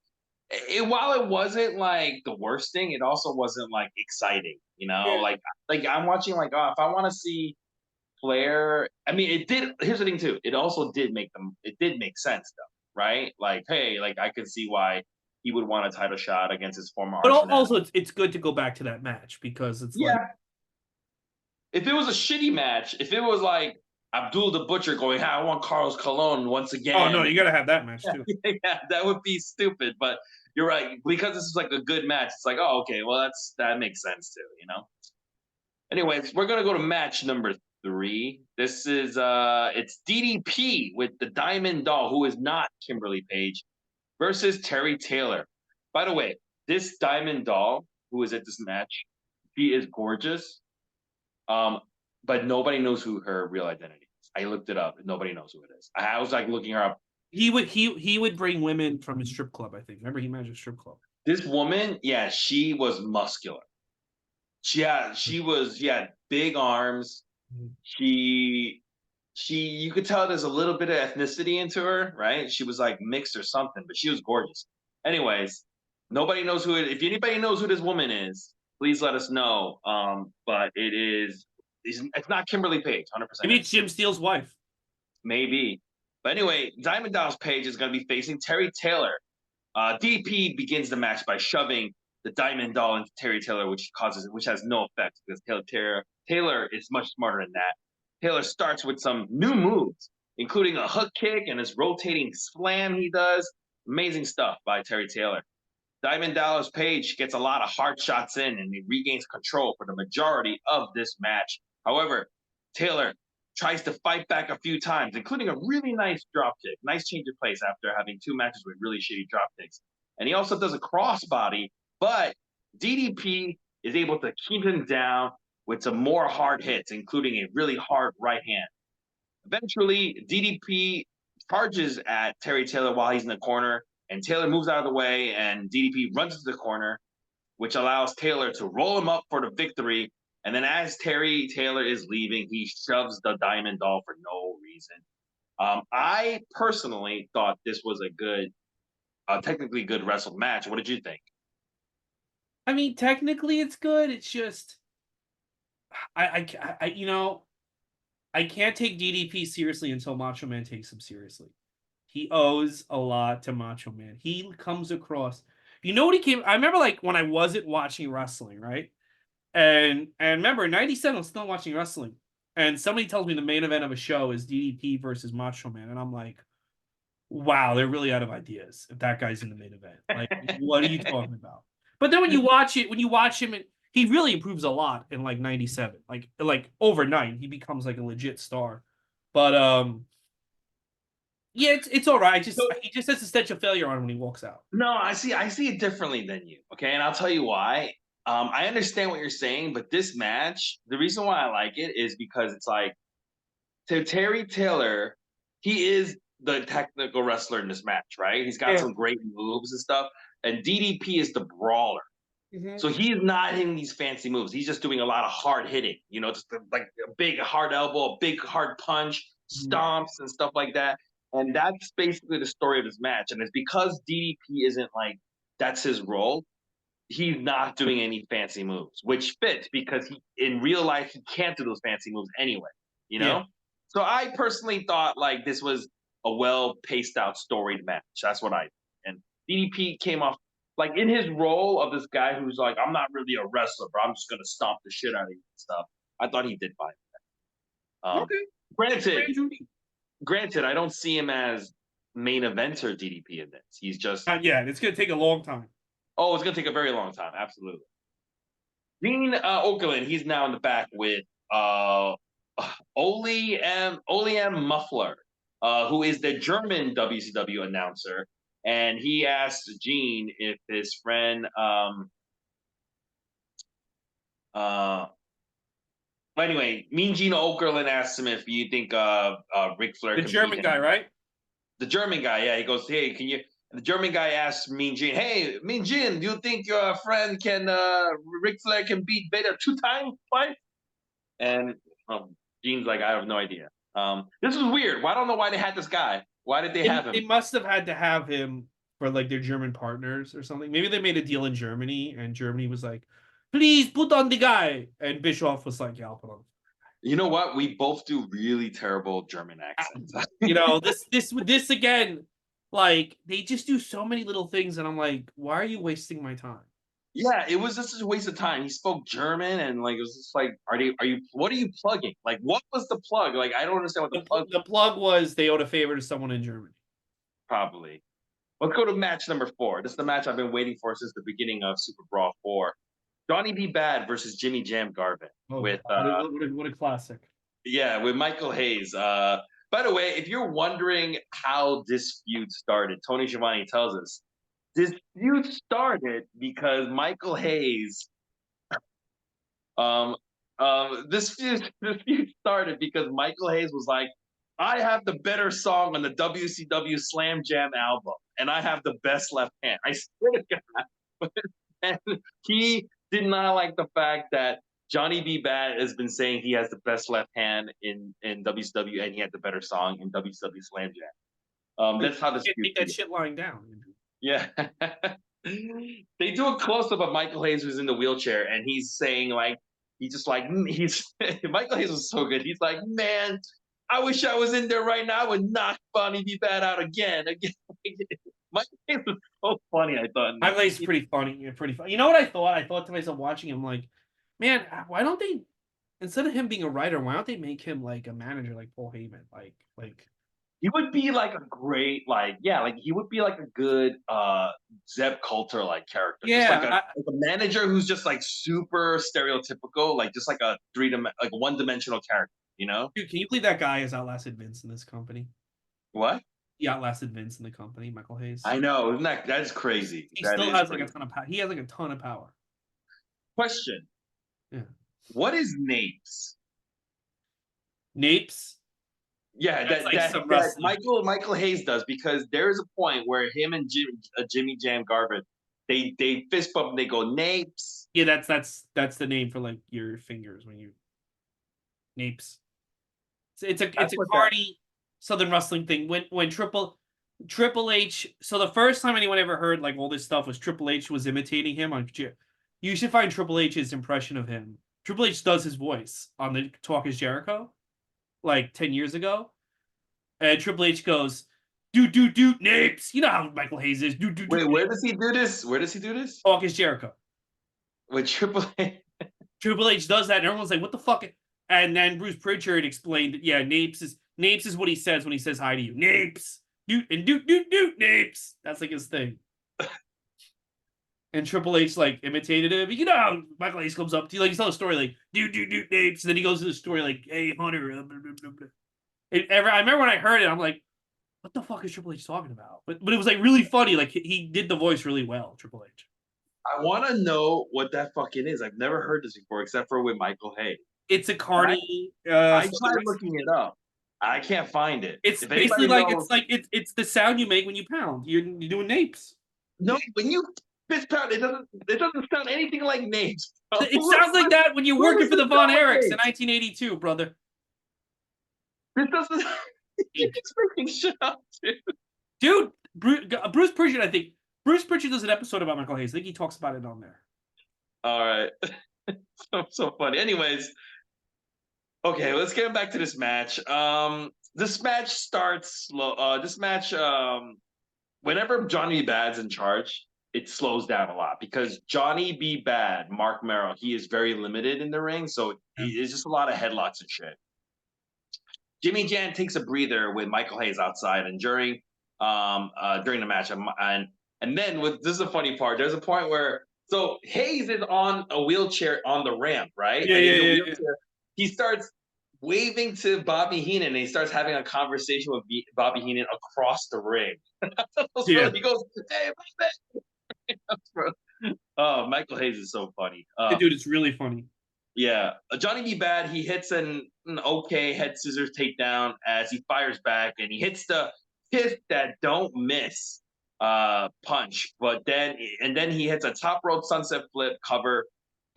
while it wasn't like the worst thing, it also wasn't like exciting. You know, yeah, like I'm watching like oh, if I want to see Flair, I mean, it did. Here's the thing too. It also did make them. It did make sense though, right? Like, hey, like I could see why he would want a title shot against his former but arch nemesis. also it's good to go back to that match because it's like Yeah. If it was a shitty match, if it was like Abdul the Butcher going, "Hey, I want Carlos Colon once oh no, again," you got to have that match too. yeah, that would be stupid. But you're right because this is like a good match. It's like, oh, okay, well that makes sense too, you know. Anyways, we're gonna go to match number three. This is it's DDP with the Diamond Doll, who is not Kimberly Page, versus Terry Taylor. By the way, this Diamond Doll, who is at this match, she is gorgeous. Um, but nobody knows who her real identity is. I looked it up. Nobody knows who it is. I was like looking her up. He would bring women from his strip club. I think. Remember, he managed a strip club. This woman, yeah, she was muscular. She had big arms. Mhm. She you could tell there's a little bit of ethnicity into her, right? She was like mixed or something, but she was gorgeous. Anyways, nobody knows who it. If anybody knows who this woman is, please let us know. But it's not Kimberly Page, 100% Maybe is. it's Jim Steele's wife. Maybe. But anyway, Diamond Dallas Page is going to be facing Terry Taylor. DP begins the match by shoving the Diamond Doll into Terry Taylor, which has no effect because Taylor is much smarter than that. Taylor starts with some new moves, including a hook kick and his rotating slam he does. Amazing stuff by Terry Taylor. Diamond Dallas Page gets a lot of hard shots in and he regains control for the majority of this match. However, Taylor tries to fight back a few times, including a really nice drop kick. Nice change of pace after having two matches with really shitty drop kicks. And he also does a crossbody, but DDP is able to keep him down with some more hard hits, including a really hard right hand. Eventually, DDP charges at Terry Taylor while he's in the corner, and Taylor moves out of the way, and DDP runs into the corner, which allows Taylor to roll him up for the victory. And then as Terry Taylor is leaving, he shoves the Diamond Doll for no reason. I personally thought this was a good, technically good wrestled match. What did you think? I mean, technically it's good. It's just I you know I can't take DDP seriously until Macho Man takes him seriously. He owes a lot to Macho Man. He comes across. You know what he came? I remember like when I wasn't watching wrestling, right? And remember, in '97, I was still watching wrestling, and somebody tells me the main event of a show is DDP versus Macho Man, and I'm like, wow, they're really out of ideas if that guy's in the main event. Like, what are you talking about? But then when you watch him, he really improves a lot in like '97. Like overnight, he becomes like a legit star. But yeah, it's all right. So, He just has a stench of failure on him when he walks out. no, I see it differently than you. Okay, and I'll tell you why. I understand what you're saying, but this match, the reason why I like it is because it's like to Terry Taylor, he is the technical wrestler in this match, right? He's got Yeah. some great moves and stuff. And DDP is the brawler. Mhm. So he's not hitting these fancy moves. He's just doing a lot of hard hitting, just like a big hard elbow, a big hard punch, Mhm. stomps, and stuff like that. And that's basically the story of this match. And it's because DDP isn't like that's his role. He's not doing any fancy moves, which fits because in real life he can't do those fancy moves anyway. You Yeah. know. So I personally thought like this was a well paced out storied match. That's what I. And DDP came off like in his role of this guy who's like, I'm not really a wrestler, but I'm just gonna stomp the shit out of you and stuff. I thought he did fine. Okay. Granted, Andrew. granted, I don't see him as main eventer DDP in this. He's just Not yet. It's gonna take a long time. it's gonna take a very long time. Absolutely. Dean Okerlund, he's now in the back with Ole M. Muffler, who is the German WCW announcer, and he asked Gene if his friend anyway, Mean Gene Okerlund asked him if you think Ric Flair The can beat German him. guy, right? The German guy, yeah, he goes, hey, can you? The German guy asked Mean Gene, hey, Mean Gene, do you think your friend can Ric Flair can beat Vader 2 times, twice? And Gene's like, I have no idea. This was weird. Well, I don't know why they had this guy. Why did they have him? They must have had to have him for like their German partners or something. Maybe they made a deal in Germany, and Germany was like, "Please put on the guy," and Bischoff was like, "Yeah, I'll put on." You know what? We both do really terrible German accents. This again, like they just do so many little things, and I'm like, why are you wasting my time? Yeah, it was just a waste of time. He spoke German, and like it was just like, what are you plugging? Like, what was the plug? Like, I don't understand what the plug. The plug was they owed a favor to someone in Germany. Probably. Let's go to match number 4. This is the match I've been waiting for since the beginning of Superbrawl 4. Johnny B. Bad versus Jimmy Jam Garvin with what a classic. with Michael Hayes. By the way, if you're wondering how this feud started, Tony Schiavone tells us this feud started because Michael Hayes. This feud started because Michael Hayes was like, I have the better song on the WCW Slam Jam album, and I have the best left hand. I swear to God. And he did not like the fact that Johnny B. Bad has been saying he has the best left hand in WCW, and he had the better song in WCW Slam Jam. That's how this You can't feud take that began. shit lying down. Yeah. They do a close up of Michael Hayes who's in the wheelchair, and he's saying like he's Michael Hayes was so good. He's like, man, I wish I was in there right now. I would knock Bonnie B. Bad out again. Michael Hayes was so funny. I thought. Michael Hayes is pretty funny. Pretty funny. You know what I thought? I thought to myself watching him, like, man, why don't they, instead of him being a writer, why don't they make him like a manager, like Paul Heyman, like. He would be like a great, he would be like a good Zeb Coulter like character. Yeah, just like a manager who's just like super stereotypical, like just like a one-dimensional character, you know? Dude, can you believe that guy has outlasted Vince in this company? What? He outlasted Vince in the company, Michael Hayes. I know, isn't that's crazy. He That still is has crazy. like a ton of power. He has like a ton of power. Question. Yeah. What is Napes? Napes? Yeah, That's that Michael Hayes does, because there's a point where him and Jimmy Jam Garvin, they fist bump and they go Napes. Yeah, that's the name for like your fingers when you Napes. It's a carny Southern wrestling thing. When Triple H. So the first time anyone ever heard like all this stuff was Triple H was imitating him on. You should find Triple H's impression of him. Triple H does his voice on the Talk Is Jericho, like 10 years ago, and Triple H goes, "Do Napes." You know how Michael Hayes is. Wait, where does he do this? Where does he do this? Talk Is Jericho. With Triple H. Triple H does that, and everyone's like, "What the fuck?" And then Bruce Pritchard explained that Napes is what he says when he says hi to you. Napes, do Napes. That's like his thing. And Triple H like imitated him. You know how Michael Hayes comes up to you, like he's telling a story like do Napes, and then he goes to the story like, "Hey Hunter." Blah, blah, blah, blah. I remember when I heard it, I'm like, "What the fuck is Triple H talking about?" But it was like really funny. Like he did the voice really well, Triple H. I want to know what that fucking is. I've never heard this before, except for with Michael Hayes. It's a And carny. I So tried looking it up. I can't find it. it's If basically anybody like knows, it's the sound you make when you pound. You're doing napes. no, when you fist pound, it doesn't sound anything like names. Bro. It sounds like that when you're Who working does for the it Von sound like Erichs in names? 1982, brother. This doesn't. You're just making shit up, dude. Dude, Bruce Pritchard, I think. Bruce Pritchard does an episode about Michael Hayes. I think he talks about it on there. All right, so funny. Anyways, okay, let's get back to this match. This match starts slow. This match, whenever Johnny B. Bad's in charge, it slows down a lot because Johnny B. Bad, Mark Merrill, he is very limited in the ring, so it's just a lot of headlocks and shit. Jimmy Jan takes a breather with Michael Hayes outside, and during the match, and then this is a funny part. There's a point where Hayes is on a wheelchair on the ramp, right? Yeah, And yeah, in the yeah, yeah. wheelchair, he starts waving to Bobby Heenan, and he starts having a conversation with Bobby Heenan across the ring. Yeah. He goes, "Hey, Bobby!" Oh, Michael Hayes is so funny. Dude, it's really funny. Yeah, Johnny B. Bad, he hits an okay head scissors takedown as he fires back, and he hits the fifth that don't miss punch, but then he hits a top rope sunset flip cover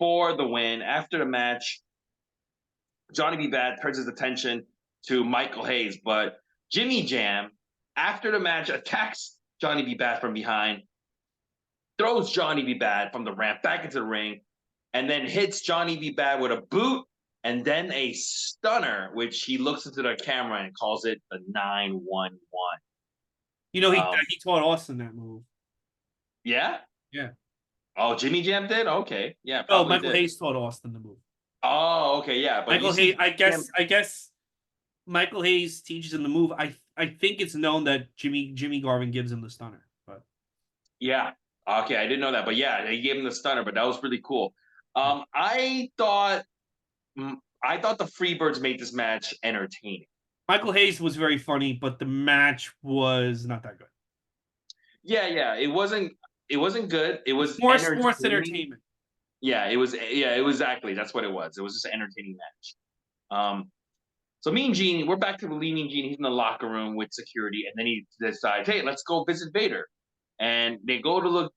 for the win. After the match, Johnny B. Bad turns his attention to Michael Hayes, but Jimmy Jam, after the match, attacks Johnny B. Bad from behind, throws Johnny B. Bad from the ramp back into the ring, and then hits Johnny B. Bad with a boot and then a stunner, which he looks into the camera and calls it the 911. You know, he taught Austin that move. Yeah? Yeah. Oh, Jimmy Jam did? Okay. Yeah, Oh, probably Michael did. Hayes taught Austin the move. Oh, okay, yeah. But Michael Hayes, I guess Michael Hayes teaches him the move. I think it's known that Jimmy Garvin gives him the stunner. But yeah. Okay, I didn't know that. But yeah, they gave him the stunner, but that was really cool. I thought the Freebirds made this match entertaining. Michael Hayes was very funny, but the match was not that good. Yeah. It wasn't good. It was more sports entertainment. Yeah, it was exactly. That's what it was. It was just an entertaining match. So Mean Gene, we're back to the Mean Gene. He's in the locker room with security, and then he decides, hey, let's go visit Vader. And they go to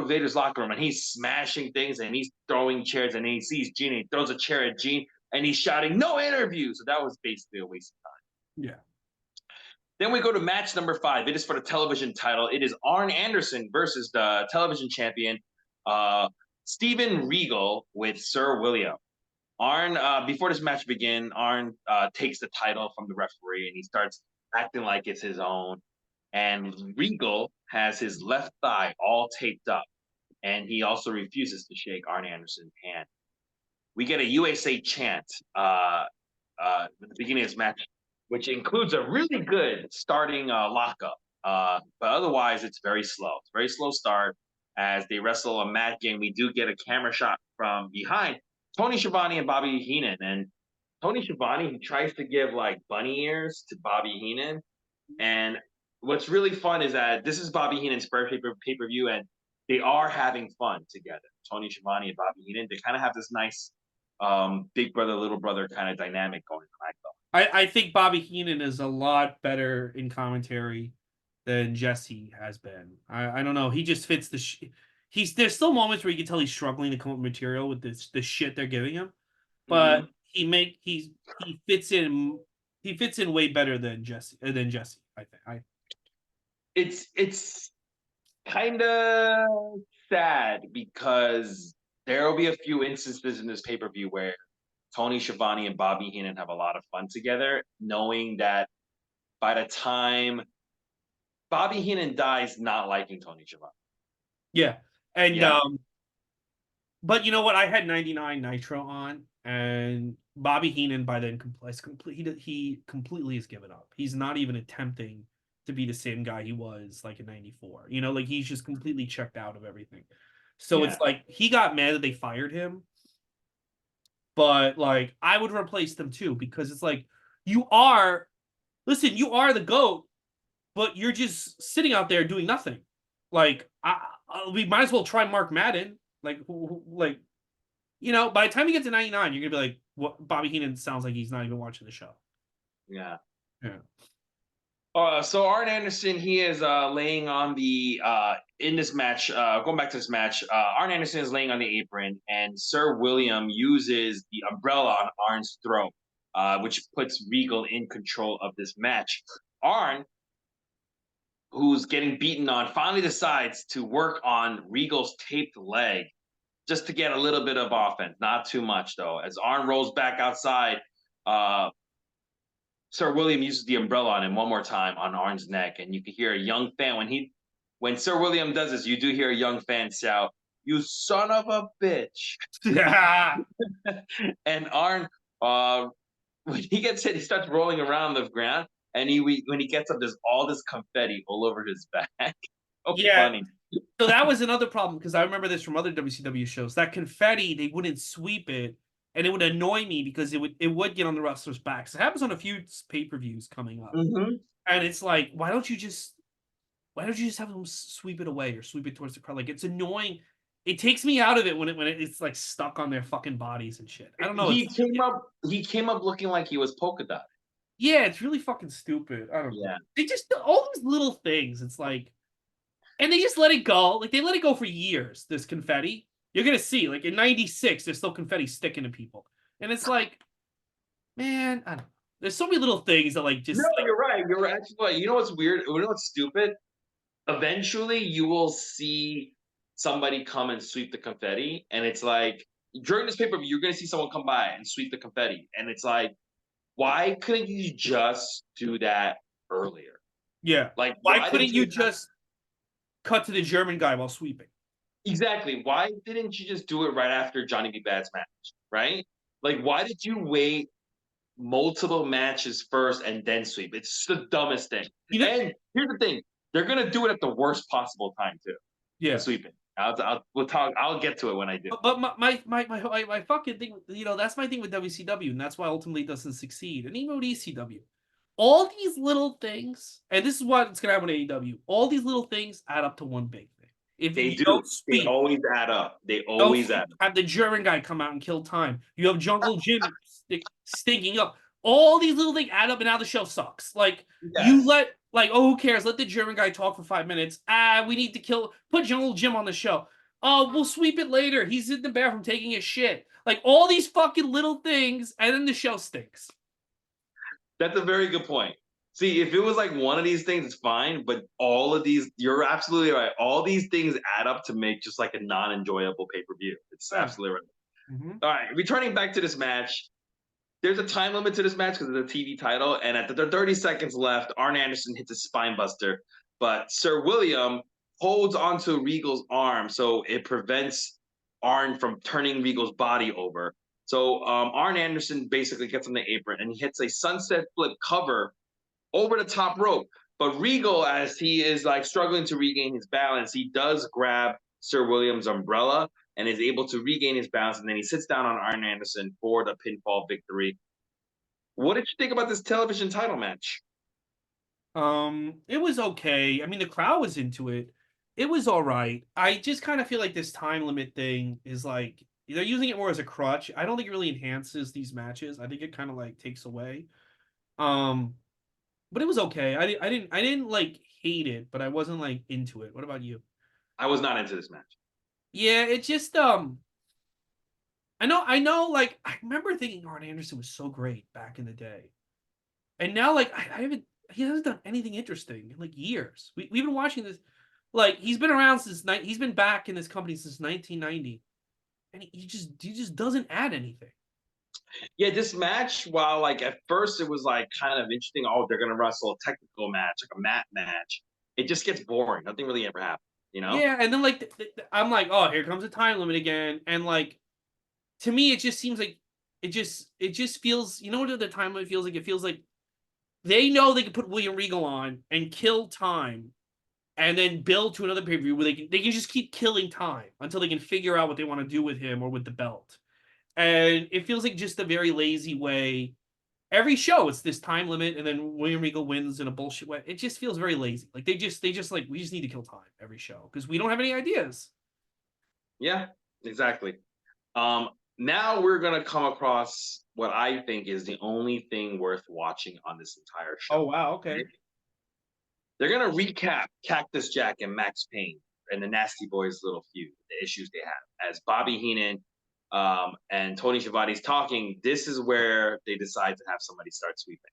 Vader's locker room, and he's smashing things, and he's throwing chairs, and then he sees Gene, and he throws a chair at Gene, and he's shouting, no interview. So that was basically a waste of time. Yeah. Then we go to match number 5. It is for the television title. It is Arn Anderson versus the television champion, Steven Regal with Sir William. Arn, before this match begins, Arn takes the title from the referee and he starts acting like it's his own. And Regal has his left thigh all taped up, and he also refuses to shake Arn Anderson's hand. We get a USA chant at the beginning of this match, which includes a really good starting lockup. But otherwise, it's very slow. It's a very slow start. As they wrestle a mat game, we do get a camera shot from behind Tony Schiavone and Bobby Heenan. And Tony Schiavone, he tries to give like bunny ears to Bobby Heenan. And what's really fun is that this is Bobby Heenan's first pay-per-view, and they are having fun together. Tony Schiavone and Bobby Heenan, they kind of have this nice big brother, little brother kind of dynamic going on, I thought. I think Bobby Heenan is a lot better in commentary than Jesse has been. I don't know. He just fits the. There's still moments where you can tell he's struggling to come up with material with the shit they're giving him, but he fits in. He fits in way better than Jesse. I think. It's kind of sad because there will be a few instances in this pay-per-view where Tony Schiavone and Bobby Heenan have a lot of fun together, knowing that by the time Bobby Heenan dies, not liking Tony Schiavone. Yeah, and but you know what? I had 99 Nitro on, and Bobby Heenan by then he completely has given up. He's not even attempting to be the same guy he was like in 94. You know, like he's just completely checked out of everything. So it's like he got mad that they fired him. But like I would replace them too, because it's like you are the GOAT, but you're just sitting out there doing nothing. Like we might as well try Mark Madden. Like, like, by the time you get to 99, you're gonna be like, what? Bobby Heenan sounds like he's not even watching the show. Yeah. Yeah. So Arn Anderson, he is laying on the in this match. Going back to this match, Arn Anderson is laying on the apron, and Sir William uses the umbrella on Arn's throat, which puts Regal in control of this match. Arn, who's getting beaten on, finally decides to work on Regal's taped leg just to get a little bit of offense, not too much though. As Arn rolls back outside, uh, Sir William uses the umbrella on him one more time on Arn's neck, and you can hear a young fan when Sir William does this, you do hear a young fan shout, "You son of a bitch!" Yeah. And Arn, when he gets hit, he starts rolling around the ground, and when he gets up, there's all this confetti all over his back. So Yeah. funny. So that was another problem because I remember this from other WCW shows. That confetti, they wouldn't sweep it, and it would annoy me because it would get on the wrestlers' backs. It happens on a few pay-per-views coming up, Mm-hmm. and it's like, why don't you just have them sweep it away or sweep it towards the crowd? Like it's annoying. It takes me out of it when it's like stuck on their fucking bodies and shit. I don't know. He came up looking like he was polka dot. Yeah, it's really fucking stupid. I don't know. Yeah. They just all these little things. It's like, and they just let it go. Like they let it go for years. This confetti, you're gonna see. Like in '96, there's still confetti sticking to people, and it's like, man, I don't know. There's so many little things that like No, just like, you're right. You're actually right. You know what's weird? You know what's stupid? Eventually, you will see somebody come and sweep the confetti, and it's like during this pay per view, you're gonna see someone come by and sweep the confetti, and it's like, why couldn't you just do that earlier? yeah. Like, Why why couldn't didn't you you just cut to the German guy while sweeping? exactly? Why didn't you just do it right after Johnny B. Bad's match? Right? Like, why did you wait multiple matches first and then sweep? It's the dumbest thing. You know, And here's the thing: they're gonna do it at the worst possible time too. The yeah. sweeping. We'll talk. I'll get to it when I do. But my fucking thing, that's my thing with WCW, and that's why ultimately it doesn't succeed. And even with ECW, all these little things, and this is what it's gonna happen with AEW. All these little things add up to one big thing. If They you do. don't They speak, always add up. They don't always add up. have the German guy come out and kill time. You have Jungle Jim stinking up. All these little things add up, and now the show sucks. Like you Yes. who cares? Let the German guy talk for 5 minutes. We need to put Jungle Jim on the show. Oh, we'll sweep it later. He's in the bathroom taking a shit. Like all these fucking little things, and then the show stinks. That's a very good point. See, if it was like one of these things, it's fine. But all of these, you're absolutely right. All these things add up to make just like a non-enjoyable pay-per-view. It's Yeah. absolutely right. Mm-hmm. All right, returning back to this match. There's a time limit to this match because of the TV title, and at the 30 seconds left, Arn Anderson hits a spine buster, but Sir William holds onto Regal's arm, so it prevents Arn from turning Regal's body over. So Arn Anderson basically gets on the apron and he hits a sunset flip cover over the top rope. But Regal, as he is like struggling to regain his balance, he does grab Sir William's umbrella and is able to regain his balance. And then he sits down on Arn Anderson for the pinfall victory. What did you think about this television title match? It was okay. I mean, the crowd was into it. It was all right. I just kind of feel like this time limit thing is like they're using it more as a crutch. I don't think it really enhances these matches. I think it kind of like takes away. Um, but it was okay. I didn't like hate it, but I wasn't like into it. What about you? I was not into this match. Yeah, it just I know like I remember thinking Arn Anderson was so great back in the day. And now like I haven't he hasn't done anything interesting in like years. We've been watching this like he's been around he's been back in this company since 1990 and he just doesn't add anything. Yeah, this match, while like at first it was like kind of interesting. Oh, they're gonna wrestle a technical match, like a mat match. It just gets boring. Nothing really ever happens, you know? Yeah, and then like I'm like, "Oh, here comes a time limit again." And like to me it just seems like it just feels, what the time limit feels like? It feels like they know they can put William Regal on and kill time and then build to another pay-per-view where they can just keep killing time until they can figure out what they want to do with him or with the belt. And it feels like just a very lazy way. Every show, it's this time limit, and then William Regal wins in a bullshit way. It just feels very lazy. Like they just like we just need to kill time every show because we don't have any ideas. Yeah, Exactly. Now we're gonna come across what I think is the only thing worth watching on this entire show. Oh wow, okay. They're gonna recap Cactus Jack and Max Payne and the Nasty Boys' little feud, the issues they have. As Bobby Heenan and Tony Schiavone's talking, this is where they decide to have somebody start sweeping.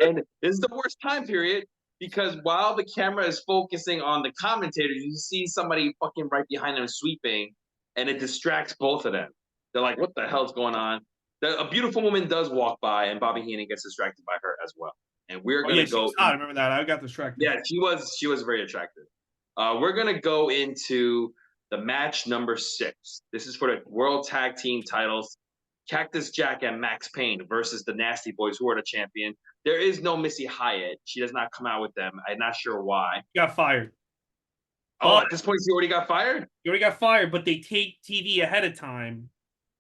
And this is the worst time period because while the camera is focusing on the commentators, you see somebody fucking right behind them sweeping, and it distracts both of them. They're like, "What the hell's going on?" A beautiful woman does walk by, and Bobby Heenan gets distracted by her as well. And we're Oh yeah, gonna she go. was hot. I remember that. I got distracted. Yeah, she was very attractive. We're gonna go into the match number 6. This is for the World Tag Team titles. Cactus Jack and Max Payne versus the Nasty Boys, who are the champion. There is no Missy Hyatt. She does not come out with them. I'm not sure why. He got fired. Oh, But at this point, she already got fired? he already got fired, but they take TV ahead of time,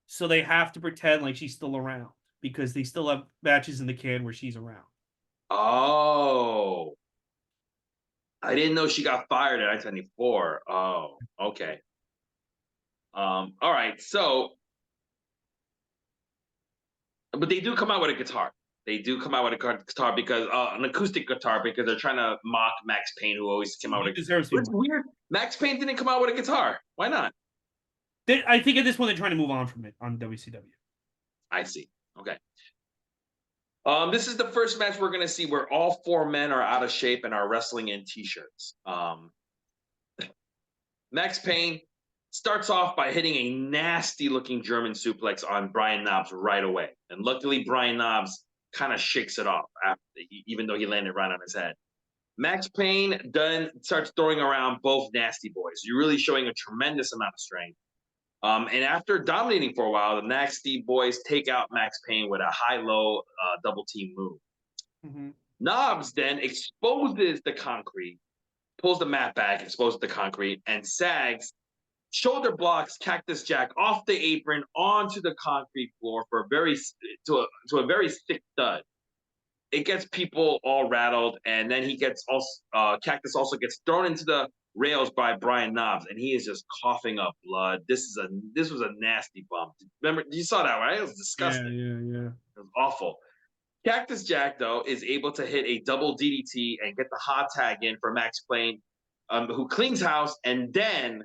so they have to pretend like she's still around because they still have matches in the can where she's around. Oh. I didn't know she got fired at I-74. Oh, okay. All right. So, but they do come out with a guitar. They do come out with a guitar because an acoustic guitar because they're trying to mock Max Payne, who always came out He with a. deserves to be It's mocked. weird. Max Payne didn't come out with a guitar. Why not? I think at this point they're trying to move on from it on WCW. I see. Okay. This is the first match we're gonna see where all 4 men are out of shape and are wrestling in t-shirts. Max Payne starts off by hitting a nasty looking German suplex on Brian Knobbs right away. And luckily, Brian Knobbs kind of shakes it off after, even though he landed right on his head. Max Payne then starts throwing around both Nasty Boys. You're really showing a tremendous amount of strength. And after dominating for a while, the Nasty Boys take out Max Payne with a high-low double team move. Mm-hmm. Knobbs then exposes the concrete, pulls the mat back, exposes the concrete, and sags, shoulder blocks Cactus Jack off the apron onto the concrete floor for a very thick thud. It gets people all rattled, and then he gets also Cactus also gets thrown into the rails by Brian Knobbs, and he is just coughing up blood. This was a nasty bump. Remember, you saw that, right? It was disgusting. Yeah. It was awful. Cactus Jack, though, is able to hit a double DDT and get the hot tag in for Max Payne, who cleans house, and then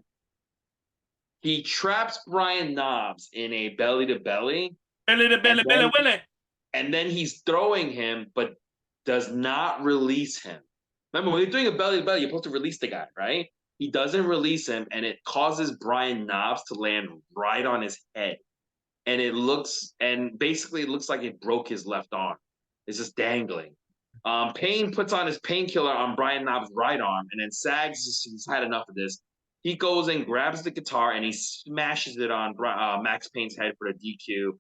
he traps Brian Knobbs in a belly-to-belly. Belly. And then he's throwing him, but does not release him. Remember, when you're doing a belly-to-belly, you're supposed to release the guy, right? He doesn't release him, and it causes Brian Knobbs to land right on his head. And basically it looks like it broke his left arm. It's just dangling. Payne puts on his painkiller on Brian Knobbs' right arm, and then Sags has had enough of this. He goes and grabs the guitar and he smashes it on Max Payne's head for a DQ.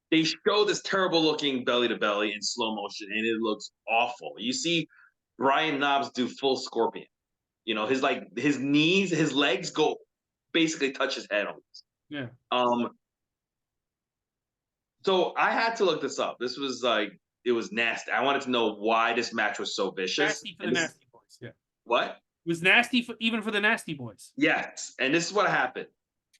They show this terrible looking belly to belly in slow motion, and it looks awful. You see Brian Knobbs do full scorpion. You know, his knees, his legs go basically touch his head almost. Yeah. So I had to look this up. This was it was nasty. I wanted to know why this match was so vicious. Nasty for the Nasty Boys. Yeah. What? It was nasty even for the Nasty Boys. Yes, and this is what happened.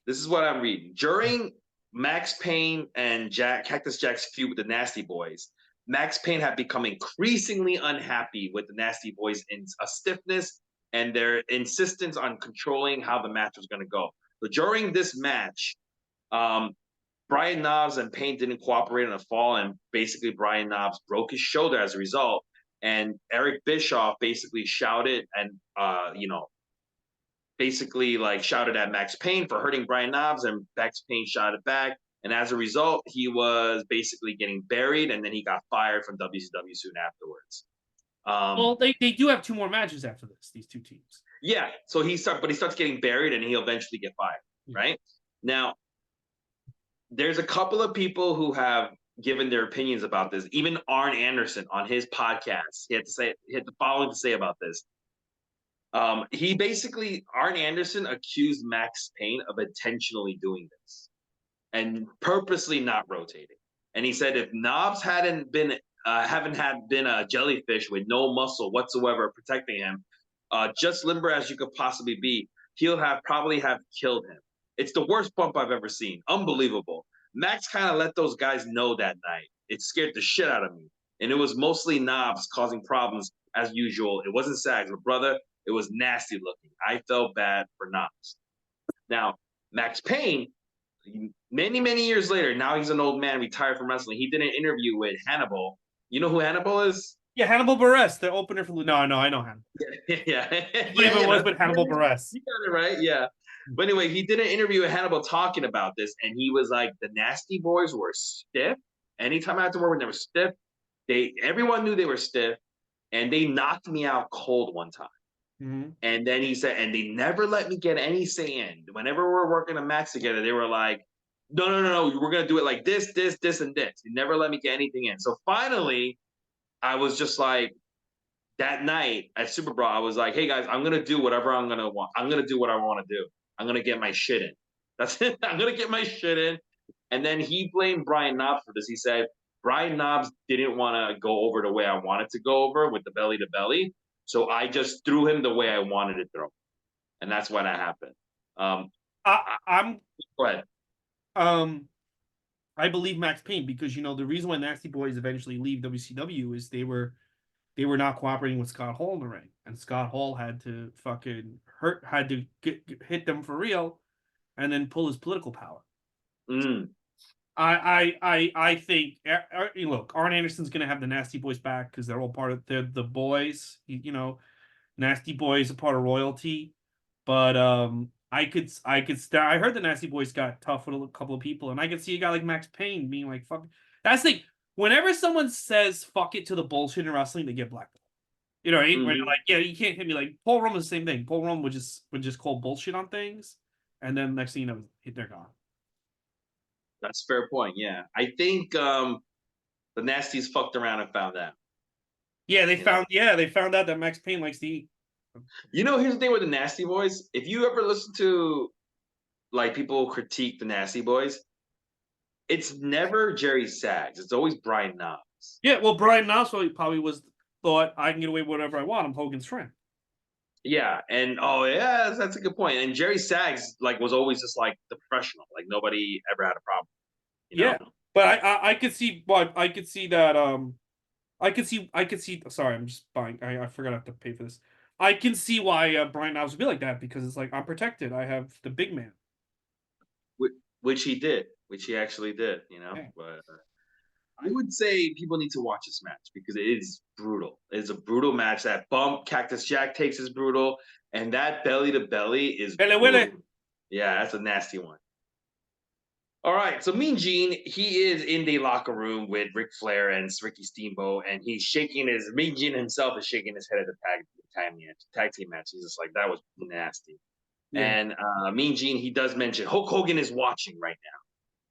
This is what I'm reading. During Max Payne and Cactus Jack's feud with the Nasty Boys, Max Payne had become increasingly unhappy with the Nasty Boys in a stiffness and their insistence on controlling how the match was going to go. So during this match, Brian Knobbs and Payne didn't cooperate on the fall, and basically Brian Knobbs broke his shoulder as a result. And Eric Bischoff basically shouted and shouted at Max Payne for hurting Brian Knobbs, and Max Payne shouted back. And as a result, he was basically getting buried, and then he got fired from WCW soon afterwards. Well, they do have 2 more matches after this, these 2 teams. Yeah, so he starts getting buried, and he'll eventually get fired, right? Now, there's a couple of people who have given their opinions about this. Even Arn Anderson on his podcast, he had the following to say about this. Arn Anderson accused Max Payne of intentionally doing this and purposely not rotating. And he said if Knobbs haven't been a jellyfish with no muscle whatsoever protecting him, just limber as you could possibly be, he'll have probably have killed him. It's the worst bump I've ever seen. Unbelievable. Max kind of let those guys know that night. It scared the shit out of me. And it was mostly Knobs causing problems as usual. It wasn't Sags, but brother, it was nasty looking. I felt bad for Knobs. Now, Max Payne, many, many years later, now he's an old man, retired from wrestling. He did an interview with Hannibal. You know who Hannibal is? Yeah, Hannibal Buress, the opener for no, I know him. Yeah. I believe it was with Hannibal Buress. You got it right, yeah. But anyway, he did an interview with Hannibal talking about this, and he was like, the Nasty Boys were stiff. Anytime I had to work with them, they were stiff. Everyone knew they were stiff, and they knocked me out cold one time. Mm-hmm. And then he said, and they never let me get any say in. Whenever we're working a match together, they were like, no, we're gonna do it like this, and this. They never let me get anything in. So finally, I was just like, that night at Superbrawl, I was like, hey guys, I'm gonna do whatever I'm gonna want. I'm gonna do what I want to do. I'm gonna get my shit in. That's it. I'm gonna get my shit in. And then he blamed Brian Knobs for this. He said Brian Knobs didn't want to go over the way I wanted to go over with the belly to belly. So I just threw him the way I wanted to throw. And that's why that happened. I'm Go ahead. I believe Max Payne because the reason why Nasty Boys eventually leave WCW is they were not cooperating with Scott Hall in the ring, and Scott Hall had to hit them for real, and then pull his political power. I think look, Arn Anderson's gonna have the Nasty Boys back because they're all part of the boys. Nasty Boys are part of royalty, but I heard the Nasty Boys got tough with a couple of people, and I could see a guy like Max Payne being like, fuck. That's the thing. Whenever someone says fuck it to the bullshit in wrestling, they get blackballed. You know, mm-hmm. Where you're like, yeah, you can't hit me. Like Paul Roman, the same thing. Paul Roman would just call bullshit on things, and then next thing you know, they're gone. That's a fair point. Yeah, I think the Nasties fucked around and found out. Yeah, they found out that Max Payne likes to eat. Here's the thing with the Nasty Boys. If you ever listen to like people critique the Nasty Boys, it's never Jerry Sags. It's always Brian Knobs. Yeah, well, Brian Knobs probably thought I can get away with whatever I want. I'm Hogan's friend. Yeah, and that's a good point. And Jerry Sags was always just like the professional. Like nobody ever had a problem. Yeah, but I could see. Well, I could see that. I could see. Sorry, I'm just buying. I forgot I have to pay for this. I can see why Brian Knobs would be like that because it's like I'm protected. I have the big man. Which he did. Which he actually did. Yeah. But I would say people need to watch this match because it is brutal. It's a brutal match. That bump Cactus Jack takes is brutal, and that belly to belly is brutal. Yeah, that's a nasty one. All right, so Mean Gene, he is in the locker room with Ric Flair and Ricky Steamboat, and Mean Gene himself is shaking his head at the tag team match. He's just like, that was nasty. Yeah. And Mean Gene, he does mention Hulk Hogan is watching right now.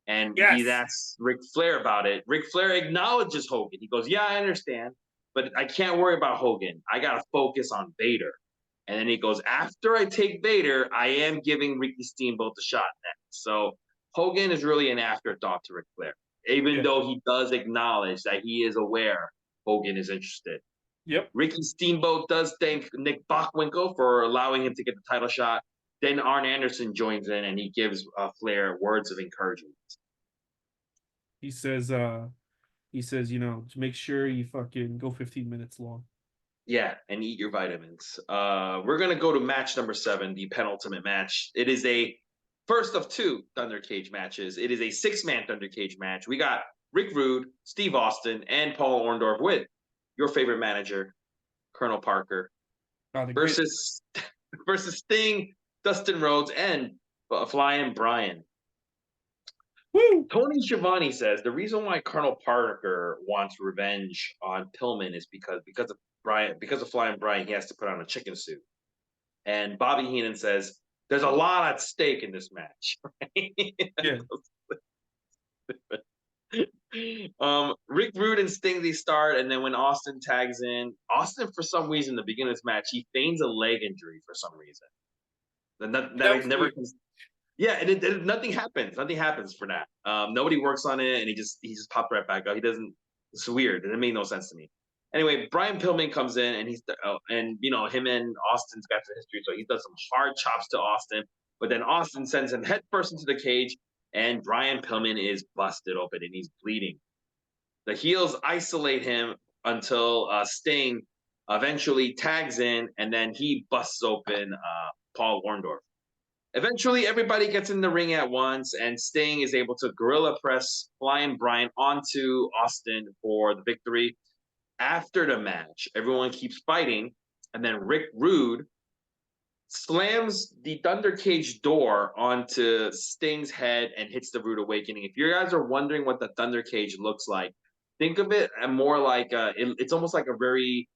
And he asks Ric Flair about it. Ric Flair acknowledges Hogan. He goes, yeah, I understand, but I can't worry about Hogan. I got to focus on Vader. And then he goes, after I take Vader, I am giving Ricky Steamboat the shot next. So Hogan is really an afterthought to Ric Flair, even though he does acknowledge that he is aware Hogan is interested. Yep. Ricky Steamboat does thank Nick Bockwinkel for allowing him to get the title shot. Then Arn Anderson joins in and he gives Flair words of encouragement. He says, to make sure you fucking go 15 minutes long. Yeah, and eat your vitamins. We're going to go to match number 7, the penultimate match. It is a first of 2 Thunder Cage matches. It is a 6-man Thunder Cage match. We got Rick Rude, Steve Austin, and Paul Orndorff with your favorite manager, Colonel Parker, versus Sting, Dustin Rhodes, and Flying Brian. Woo! Tony Schiavone says the reason why Colonel Parker wants revenge on Pillman is because of Flying Brian, he has to put on a chicken suit. And Bobby Heenan says there's a lot at stake in this match. Right? Yeah. Rick Rude and Sting, they start, and then when Austin tags in, Austin, for some reason, in the beginning of this match, he feigns a leg injury for some reason. Nothing happens. Nothing happens for that. Nobody works on it, and he just popped right back up. It's weird. It made no sense to me. Anyway, Brian Pillman comes in and and him and Austin's got some history, so he does some hard chops to Austin. But then Austin sends him head first into the cage, and Brian Pillman is busted open and he's bleeding. The heels isolate him until Sting eventually tags in, and then he busts open Paul Orndorff. Eventually, everybody gets in the ring at once, and Sting is able to gorilla press Flying Brian onto Austin for the victory. After the match, everyone keeps fighting, and then Rick Rude slams the Thunder Cage door onto Sting's head and hits the Rude Awakening. If you guys are wondering what the Thunder Cage looks like, think of it more like it's almost like a very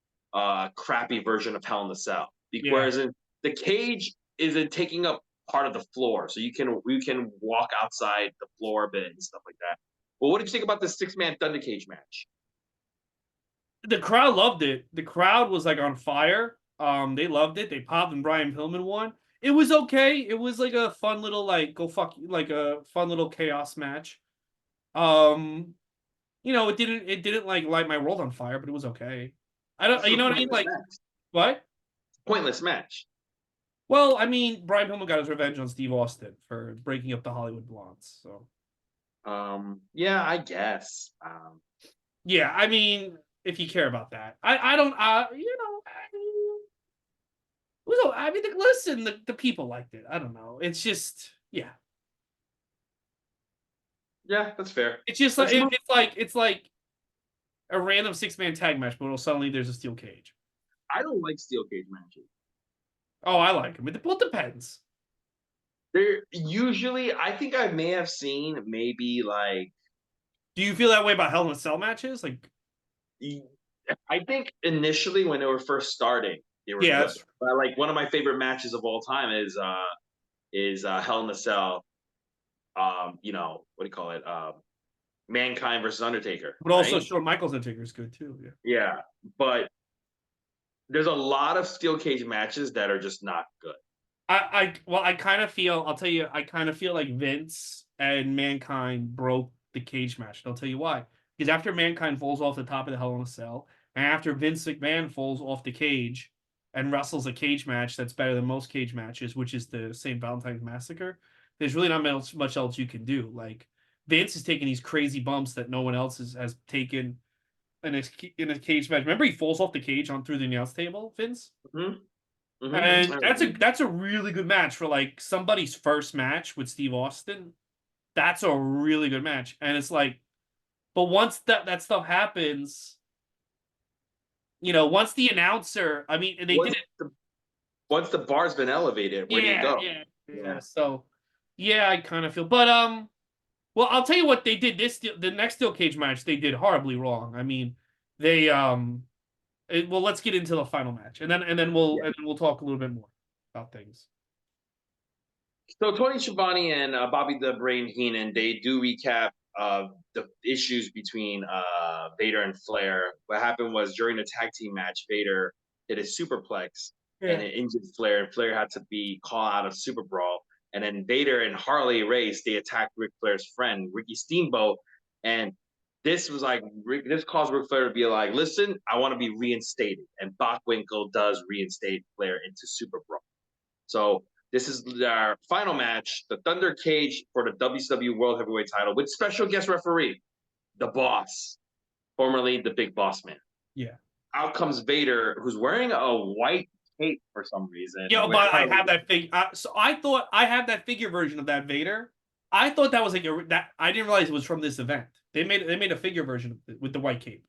crappy version of Hell in a Cell. Yeah. Whereas the cage isn't taking up part of the floor, so you can walk outside the floor a bit and stuff like that. Well, what did you think about the 6-man Thunder Cage match? The crowd loved it. The crowd was like on fire. They loved it. They popped and Brian Pillman won. It was okay. It was like a fun little like a fun little chaos match. It didn't like light my world on fire, but it was okay. I don't, you know what I mean? Like match. what? Pointless match. Well, I mean, Brian Pillman got his revenge on Steve Austin for breaking up the Hollywood Blondes. So, yeah, I guess. yeah, I mean, if you care about that, I don't, listen, the people liked it. I don't know. It's just, yeah. Yeah, that's fair. It's just like it's like a random 6-man tag match, but suddenly there's a steel cage. I don't like steel cage matches. Oh, I like them. It depends. They're usually, I think I may have seen maybe like. Do you feel that way about Hell in a Cell matches? Like, I think initially when they were first starting, they were good. But like one of my favorite matches of all time is Hell in a Cell. What do you call it? Mankind versus Undertaker. But also Shawn Michaels Undertaker is good too. Yeah. Yeah, but there's a lot of steel cage matches that are just not good. I kind of feel, I'll tell you, I kind of feel like Vince and Mankind broke the cage match. And I'll tell you why. Because after Mankind falls off the top of the Hell in a Cell, and after Vince McMahon falls off the cage and wrestles a cage match that's better than most cage matches, which is the St. Valentine's Massacre, there's really not much else you can do. Like, Vince is taking these crazy bumps that no one else has taken in a cage match. Remember, he falls off the cage on through the announce table, Vince? Mm-hmm. Mm-hmm. And that's a really good match for like somebody's first match with Steve Austin. That's a really good match. And it's like, but once that stuff happens, once the announcer, I mean, they did it. Once the bar's been elevated, where do you go? Yeah. So, yeah, I kind of feel, but well, I'll tell you what they did. The next steel cage match they did horribly wrong. I mean, they well, let's get into the final match, and then we'll talk a little bit more about things. So Tony Schiavone and Bobby the Brain Heenan, they do recap the issues between Vader and Flair. What happened was during the tag team match, Vader did a superplex and it injured Flair, and Flair had to be called out of Superbrawl. And then Vader and Harley Race, they attacked Ric Flair's friend, Ricky Steamboat. And this caused Ric Flair to be like, listen, I want to be reinstated. And Bockwinkel does reinstate Flair into Superbrawl. So this is our final match, the Thunder Cage for the WCW World Heavyweight title with special guest referee, the Boss, formerly the Big Boss Man. Yeah. Out comes Vader, who's wearing a white cape for some reason. Yeah, but I have that figure. So I thought I had that figure version of that Vader. I thought that was like that. I didn't realize it was from this event. They made a figure version of it with the white cape.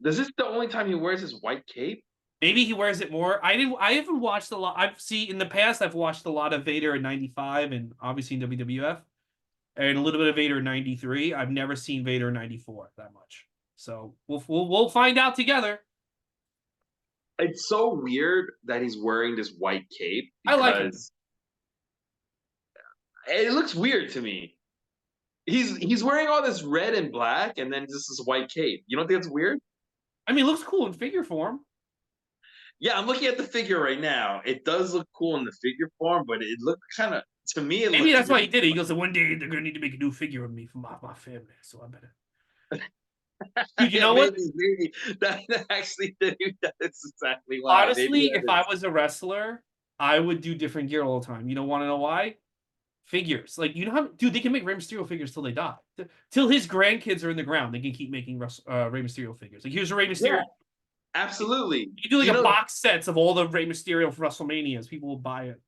Is this the only time he wears his white cape? Maybe he wears it more. I haven't watched a lot. In the past I've watched a lot of Vader in '95 and obviously in WWF, and a little bit of Vader in '93. I've never seen Vader in '94 that much. So we'll find out together. It's so weird that he's wearing this white cape. I like it. It looks weird to me. He's wearing all this red and black, and then just this white cape. You don't think that's weird? I mean, it looks cool in figure form. Yeah, I'm looking at the figure right now. It does look cool in the figure form, but it looked kind of, to me, maybe that's why he did it. He goes, one day they're going to need to make a new figure of me for my family, so I better. Dude, you Yeah, know what? maybe that actually that is exactly why. Maybe Honestly, that if I is. was a wrestler, I would do different gear all the time. You don't want to know why? Figures. Like, you know how, dude, they can make Rey Mysterio figures till they die. Till his grandkids are in the ground, they can keep making Rey Mysterio figures. Like, here's a Rey Yeah, Mysterio. absolutely. You do like You a know, box sets of all the Rey Mysterio for WrestleManias. People will buy it.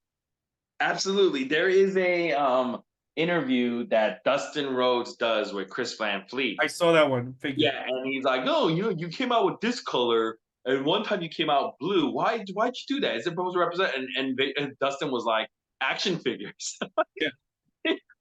absolutely. There is a interview that Dustin Rhodes does with Chris Van Fleet. I saw that one figure. Yeah, and he's like, "No, you came out with this color, and one time you came out blue. Why'd you do that? Is it supposed to represent?" And Dustin was like, "Action figures." Yeah.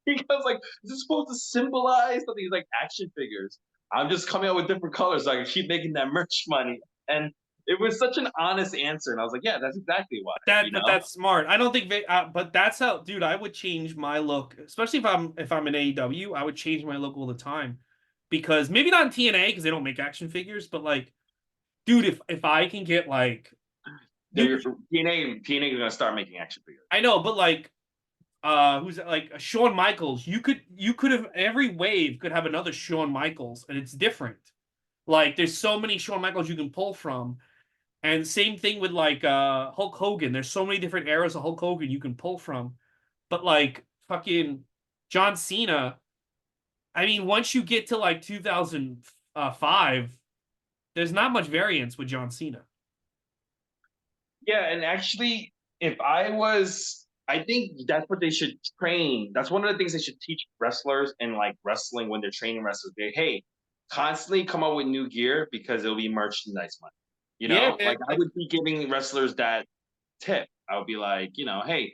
He goes like, "Is this supposed to symbolize something?" He's like, "Action figures. I'm just coming out with different colors so I can keep making that merch money." And it was such an honest answer, and I was like, "Yeah, that's exactly why." But that's smart. I don't think but that's how, dude, I would change my look, especially if I'm in AEW, I would change my look all the time. Because maybe not in TNA because they don't make action figures, but like, dude, if I can get like, dude, They're TNA is gonna start making action figures. I know, but like, who's like Shawn Michaels, you could have every wave could have another Shawn Michaels, and it's different. Like, there's so many Shawn Michaels you can pull from. And same thing with like Hulk Hogan. There's so many different eras of Hulk Hogan you can pull from. But like fucking John Cena, I mean, once you get to like 2005, there's not much variance with John Cena. Yeah, and actually, if I was, I think that's what they should train. That's one of the things they should teach wrestlers and like wrestling when they're training wrestlers. Hey, constantly come up with new gear because it'll be merchandise money. You Yeah, know, man. like I would be giving wrestlers that tip. I would be like, hey,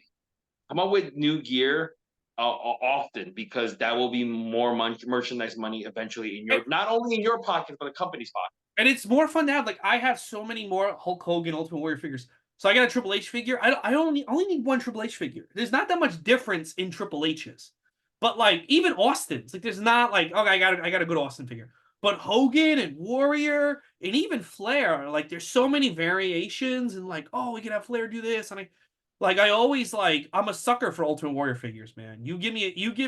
come up with new gear often because that will be more merchandise money eventually in And, your not only in your pocket but the company's pocket. and it's more fun to have. Like, I have so many more Hulk Hogan Ultimate Warrior figures. So I got a Triple H figure. I only need one Triple H figure. There's not that much difference in Triple H's. But like, even Austin's, like, there's not like, okay, I got a good Austin figure. But Hogan and Warrior and even Flair, like, there's so many variations, and like, oh, we can have Flair do this, and I always like, I'm a sucker for Ultimate Warrior figures, man. You give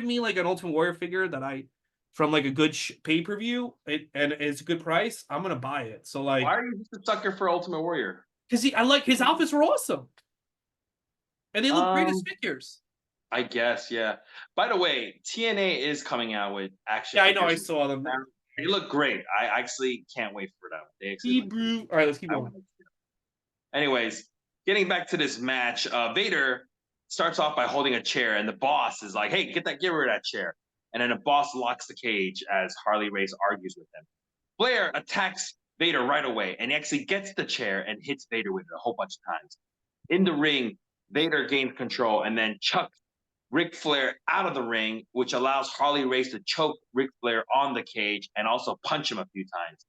me like an Ultimate Warrior figure that I from like a good pay-per-view, and it's a good price, I'm gonna buy it. So Why like, are you just a sucker for Ultimate Warrior? because I like his outfits are awesome, and they look great as Um, figures. I guess, yeah. By the way, TNA is coming out with action Yeah, I know. I figures. saw them. They look great. I actually can't wait for them. They actually look great. Hebrew. All right, let's keep I going. want to see them. Anyways, getting back to this match, Vader starts off by holding a chair, and the boss is like, "Hey, get rid of that chair." And then the boss locks the cage as Harley Race argues with him. Flair attacks Vader right away, and he actually gets the chair and hits Vader with it a whole bunch of times. In the ring, Vader gains control and then chucks Ric Flair out of the ring, which allows Harley Race to choke Ric Flair on the cage and also punch him a few times.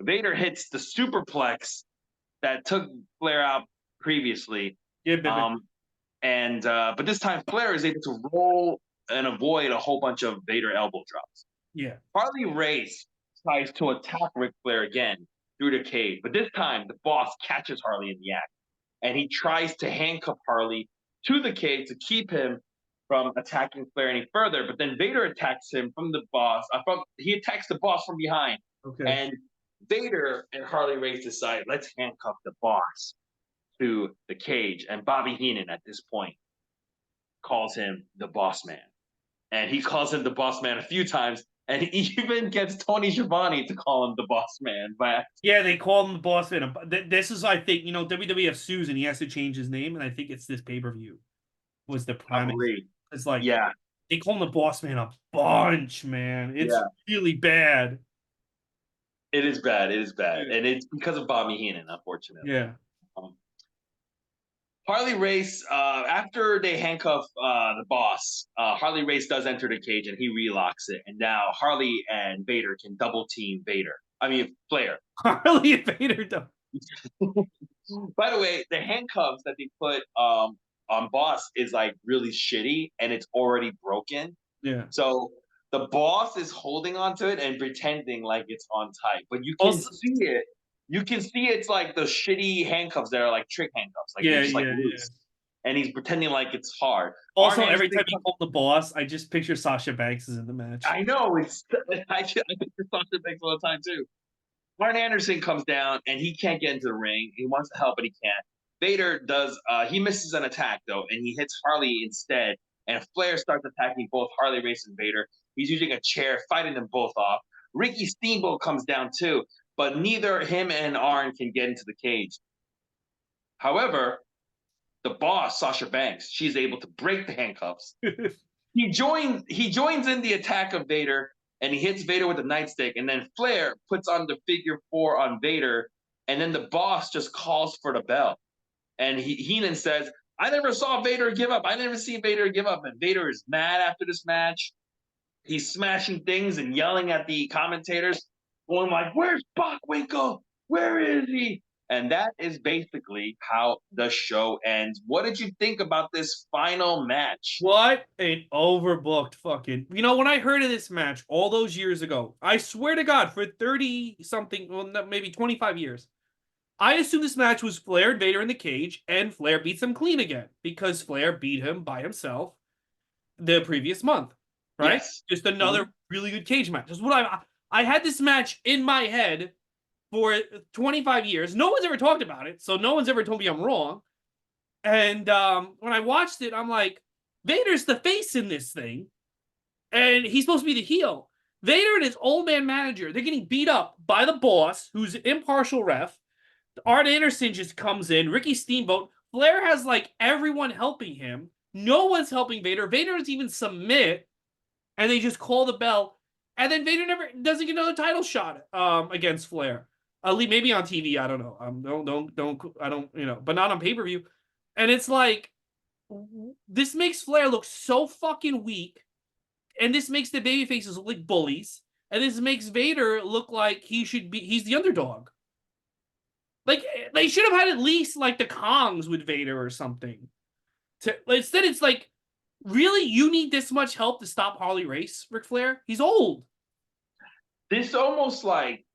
Vader hits the superplex that took Flair out previously. Yeah, baby. Um, and but this time Flair is able to roll and avoid a whole bunch of Vader elbow drops. Yeah. Harley Race tries to attack Ric Flair again through the cage, but this time the boss catches Harley in the act, and he tries to handcuff Harley to the cage to keep him from attacking Flair any further. But then Vader attacks him from the boss. He attacks the boss from behind, Okay. and Vader and Harley Race decide, let's handcuff the boss to the cage. And Bobby Heenan at this point calls him the boss man. And he calls him the boss man a few times, and he even gets Tony Schiavone to call him the boss man by Yeah, they call him the boss man. This is, I think, WWF sues, and he has to change his name, and I think it's this pay-per-view was the premise. probably. It's like, Yeah, they call him the boss man a bunch, man. It's yeah. really bad. It is bad. It is bad. Yeah. And it's because of Bobby Heenan, unfortunately. Yeah. Um, Harley Race, after they handcuff the boss, Harley Race does enter the cage and he relocks it. And now Harley and Vader can double team Vader. I mean, Flair. Harley and Vader, though. By the way, the handcuffs that they put on Boss is like really shitty and it's already broken. Yeah. So the boss is holding onto it and pretending like it's on tight, but you can Also, see it. You can see it's like the shitty handcuffs that are like trick handcuffs, like they're yeah, just like yeah, yeah. loose. and he's pretending like it's hard. Arn Also, every Anderson time you call the boss, I just picture Sasha Banks is in the match. I know it's I think Sasha Banks all the time too. Arn Anderson comes down and he can't get into the ring. He wants to help, but he can't. Vader does. He misses an attack though, and he hits Harley instead. And Flair starts attacking both Harley Race and Vader. He's using a chair, fighting them both off. Ricky Steamboat comes down too, but neither him and Arn can get into the cage. However, the boss, Sasha Banks, she's able to break the handcuffs. He joins in the attack of Vader, and he hits Vader with a nightstick, and then Flair puts on the figure 4 on Vader, and then the boss just calls for the bell. And Heenan says, I never saw Vader give up. I never see Vader give up. And Vader is mad after this match. He's smashing things and yelling at the commentators, going like, where's Bockwinkel? Where is he? And that is basically how the show ends. What did you think about this final match? What an overbooked fucking. You know, when I heard of this match all those years ago, I swear to God, for 30 something, well, maybe 25 years, I assumed this match was Flair and Vader in the cage, and Flair beats him clean again because Flair beat him by himself the previous month, right? Yes. Just another really good cage match. That's what I had this match in my head for 25 years. No one's ever talked about it, so no one's ever told me I'm wrong. And when I watched it, I'm like, Vader's the face in this thing, and he's supposed to be the heel. Vader and his old man manager, they're getting beat up by the boss, who's an impartial ref. Arn Anderson just comes in. Ricky Steamboat. Flair has like everyone helping him. No one's helping Vader. Vader doesn't even submit, and they just call the bell. And then Vader never doesn't get another title shot against Flair. Maybe on TV. I don't know. I don't. You know, but not on pay-per-view. And it's like, this makes Flair look so fucking weak, and this makes the babyfaces look like bullies, and this makes Vader look like he's the underdog. Like, they should have had at least, like, the Kongs with Vader or something. Instead, it's like, really? You need this much help to stop Harley Race, Ric Flair? He's old. This almost like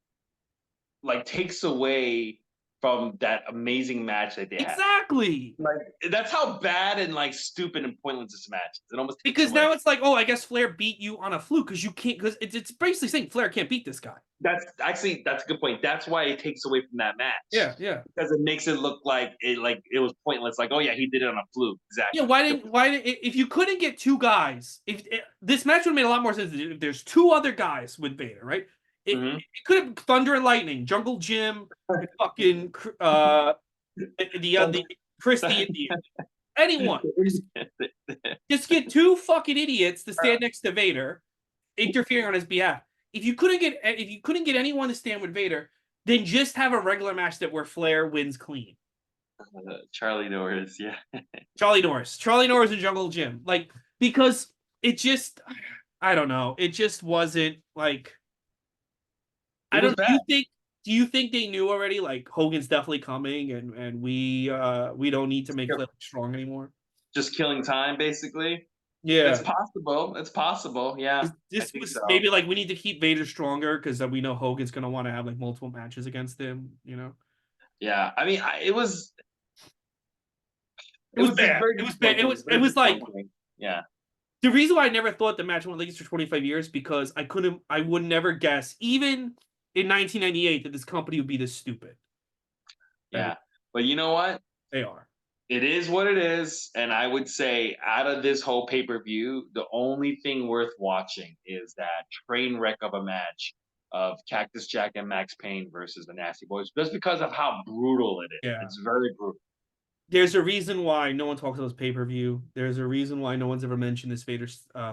takes away from that amazing match that they had. Exactly. Like, that's how bad and like stupid and pointless this match is. It almost because now it's like, oh, I guess Flair beat you on a fluke because you can't. Because it's basically saying Flair can't beat this guy. That's a good point. That's why it takes away from that match. Yeah. Because it makes it look like it was pointless. Like, oh yeah, he did it on a fluke. Exactly. Yeah. Why didn't if you couldn't get two guys? This match would have made a lot more sense if there's two other guys with Vader, right? It could have Thunder and Lightning, Jungle Jim, fucking the Chris the Indian. Anyone. Just get two fucking idiots to stand next to Vader, interfering on his behalf. If you couldn't get anyone to stand with Vader, then just have a regular match where Flair wins clean. Charlie Norris, yeah. Charlie Norris and Jungle Jim, like, because it just, I don't know, it just wasn't like. I don't. Do you think they knew already? Like, Hogan's definitely coming, and we don't need to make Flair strong anymore. Just killing time, basically. Yeah, it's possible. It's possible. Yeah, this was so. Maybe like we need to keep Vader stronger because we know Hogan's gonna want to have like multiple matches against him. You know. Yeah, I mean, it was bad. It was bad. It was like, yeah. The reason why I never thought the match went like this for 25 years because I would never guess even in 1998 that this company would be this stupid. Yeah, but you know what? They are. It is what it is, and I would say out of this whole pay-per-view, the only thing worth watching is that train wreck of a match of Cactus Jack and Max Payne versus the Nasty Boys, just because of how brutal it is. Yeah. It's very brutal. There's a reason why no one talks about this pay-per-view. There's a reason why no one's ever mentioned this Vader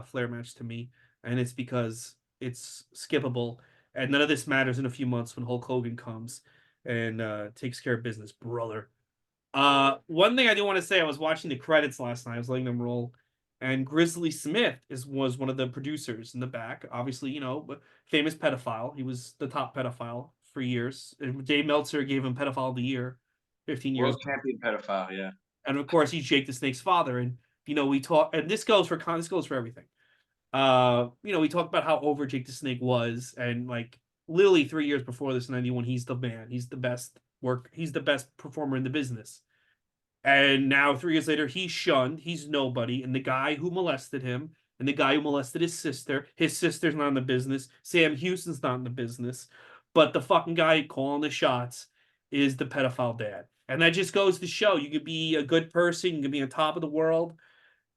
Flair match to me, and it's because it's skippable, and none of this matters in a few months when Hulk Hogan comes and takes care of business, brother. One thing I do want to say, I was watching the credits last night. I was letting them roll, and Grizzly Smith was one of the producers in the back. Obviously, you know, famous pedophile. He was the top pedophile for years. Dave Meltzer gave him Pedophile of the Year 15 years. World champion pedophile, yeah. And of course, he's Jake the Snake's father. And you know, we talk, and this goes for everything. You know, we talked about how over Jake the Snake was, and like literally 3 years before this, in '91, he's the man. He's the best performer in the business. And now 3 years later, he's shunned. He's nobody. And the guy who molested him and the guy who molested his sister's not in the business. Sam Houston's not in the business. But the fucking guy calling the shots is the pedophile dad. And that just goes to show you could be a good person, you could be on top of the world.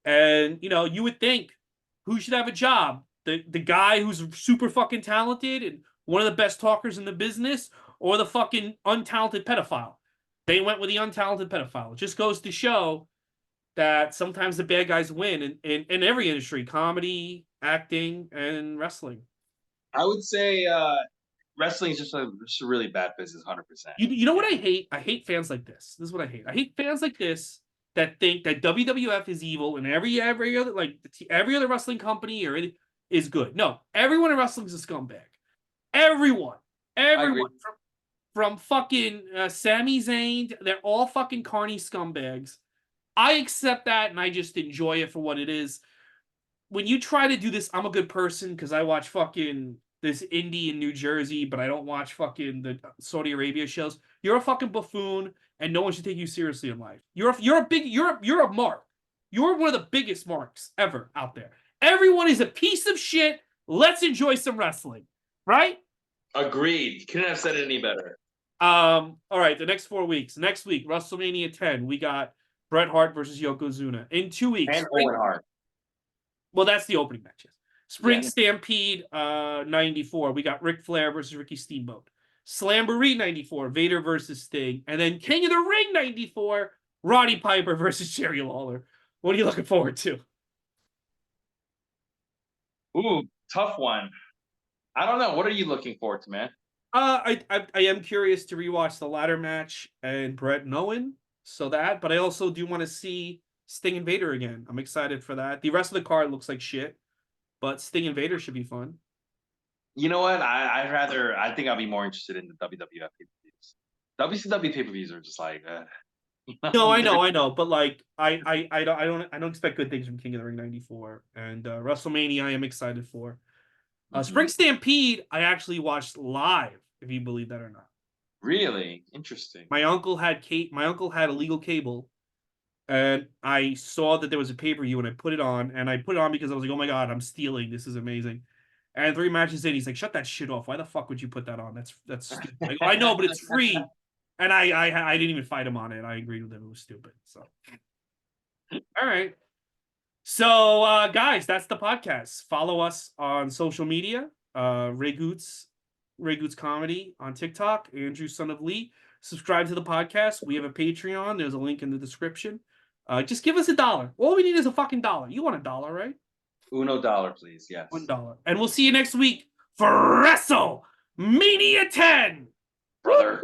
And, you know, you would think who should have a job? The guy who's super fucking talented and one of the best talkers in the business, or the fucking untalented pedophile? They went with the untalented pedophile. It just goes to show that sometimes the bad guys win in every industry, comedy, acting, and wrestling. I would say wrestling is just a really bad business, 100%. You know what I hate? I hate fans like this. This is what I hate. I hate fans like this that think that WWF is evil and every other every other wrestling company or is good. No, everyone in wrestling is a scumbag. Everyone from fucking Sami Zayn, they're all fucking carny scumbags. I accept that and I just enjoy it for what it is. When you try to do this, I'm a good person because I watch fucking this indie in New Jersey, but I don't watch fucking the Saudi Arabia shows. You're a fucking buffoon, and no one should take you seriously in life. You're a mark. You're one of the biggest marks ever out there. Everyone is a piece of shit. Let's enjoy some wrestling, right? Agreed. Couldn't have said it any better. All right, the next 4 weeks. Next week, WrestleMania 10. We got Bret Hart versus Yokozuna. In 2 weeks, And Owen Hart. Well, that's the opening matches. Spring Stampede 94. We got Ric Flair versus Ricky Steamboat. Slamboree 94. Vader versus Sting. And then King of the Ring 94. Roddy Piper versus Jerry Lawler. What are you looking forward to? Ooh, tough one. I don't know. What are you looking forward to, man? I am curious to rewatch the ladder match and Bret and Owen. But I also do want to see Sting and Vader again. I'm excited for that. The rest of the card looks like shit, but Sting and Vader should be fun. You know what? I think I'll be more interested in the WWF pay-per-views. WCW pay-per-views are just like No, I know, but like I don't expect good things from King of the Ring 94 and WrestleMania. I am excited for. Spring Stampede. I actually watched live, if you believe that or not. Really interesting. My uncle had illegal cable, and I saw that there was a pay-per-view, and I put it on. And I put it on because I was like, "Oh my god, I'm stealing! This is amazing!" And 3 matches in, he's like, "Shut that shit off! Why the fuck would you put that on? That's stupid." Like, I know, but it's free. And I didn't even fight him on it. I agreed with him. It was stupid. So, all right. So, guys, that's the podcast. Follow us on social media. Ray Goots Comedy on TikTok. Andrew, son of Lee. Subscribe to the podcast. We have a Patreon. There's a link in the description. Just give us $1. All we need is a fucking $1. You want $1, right? $1, please. Yes. $1. And we'll see you next week for WrestleMania 10. Brother.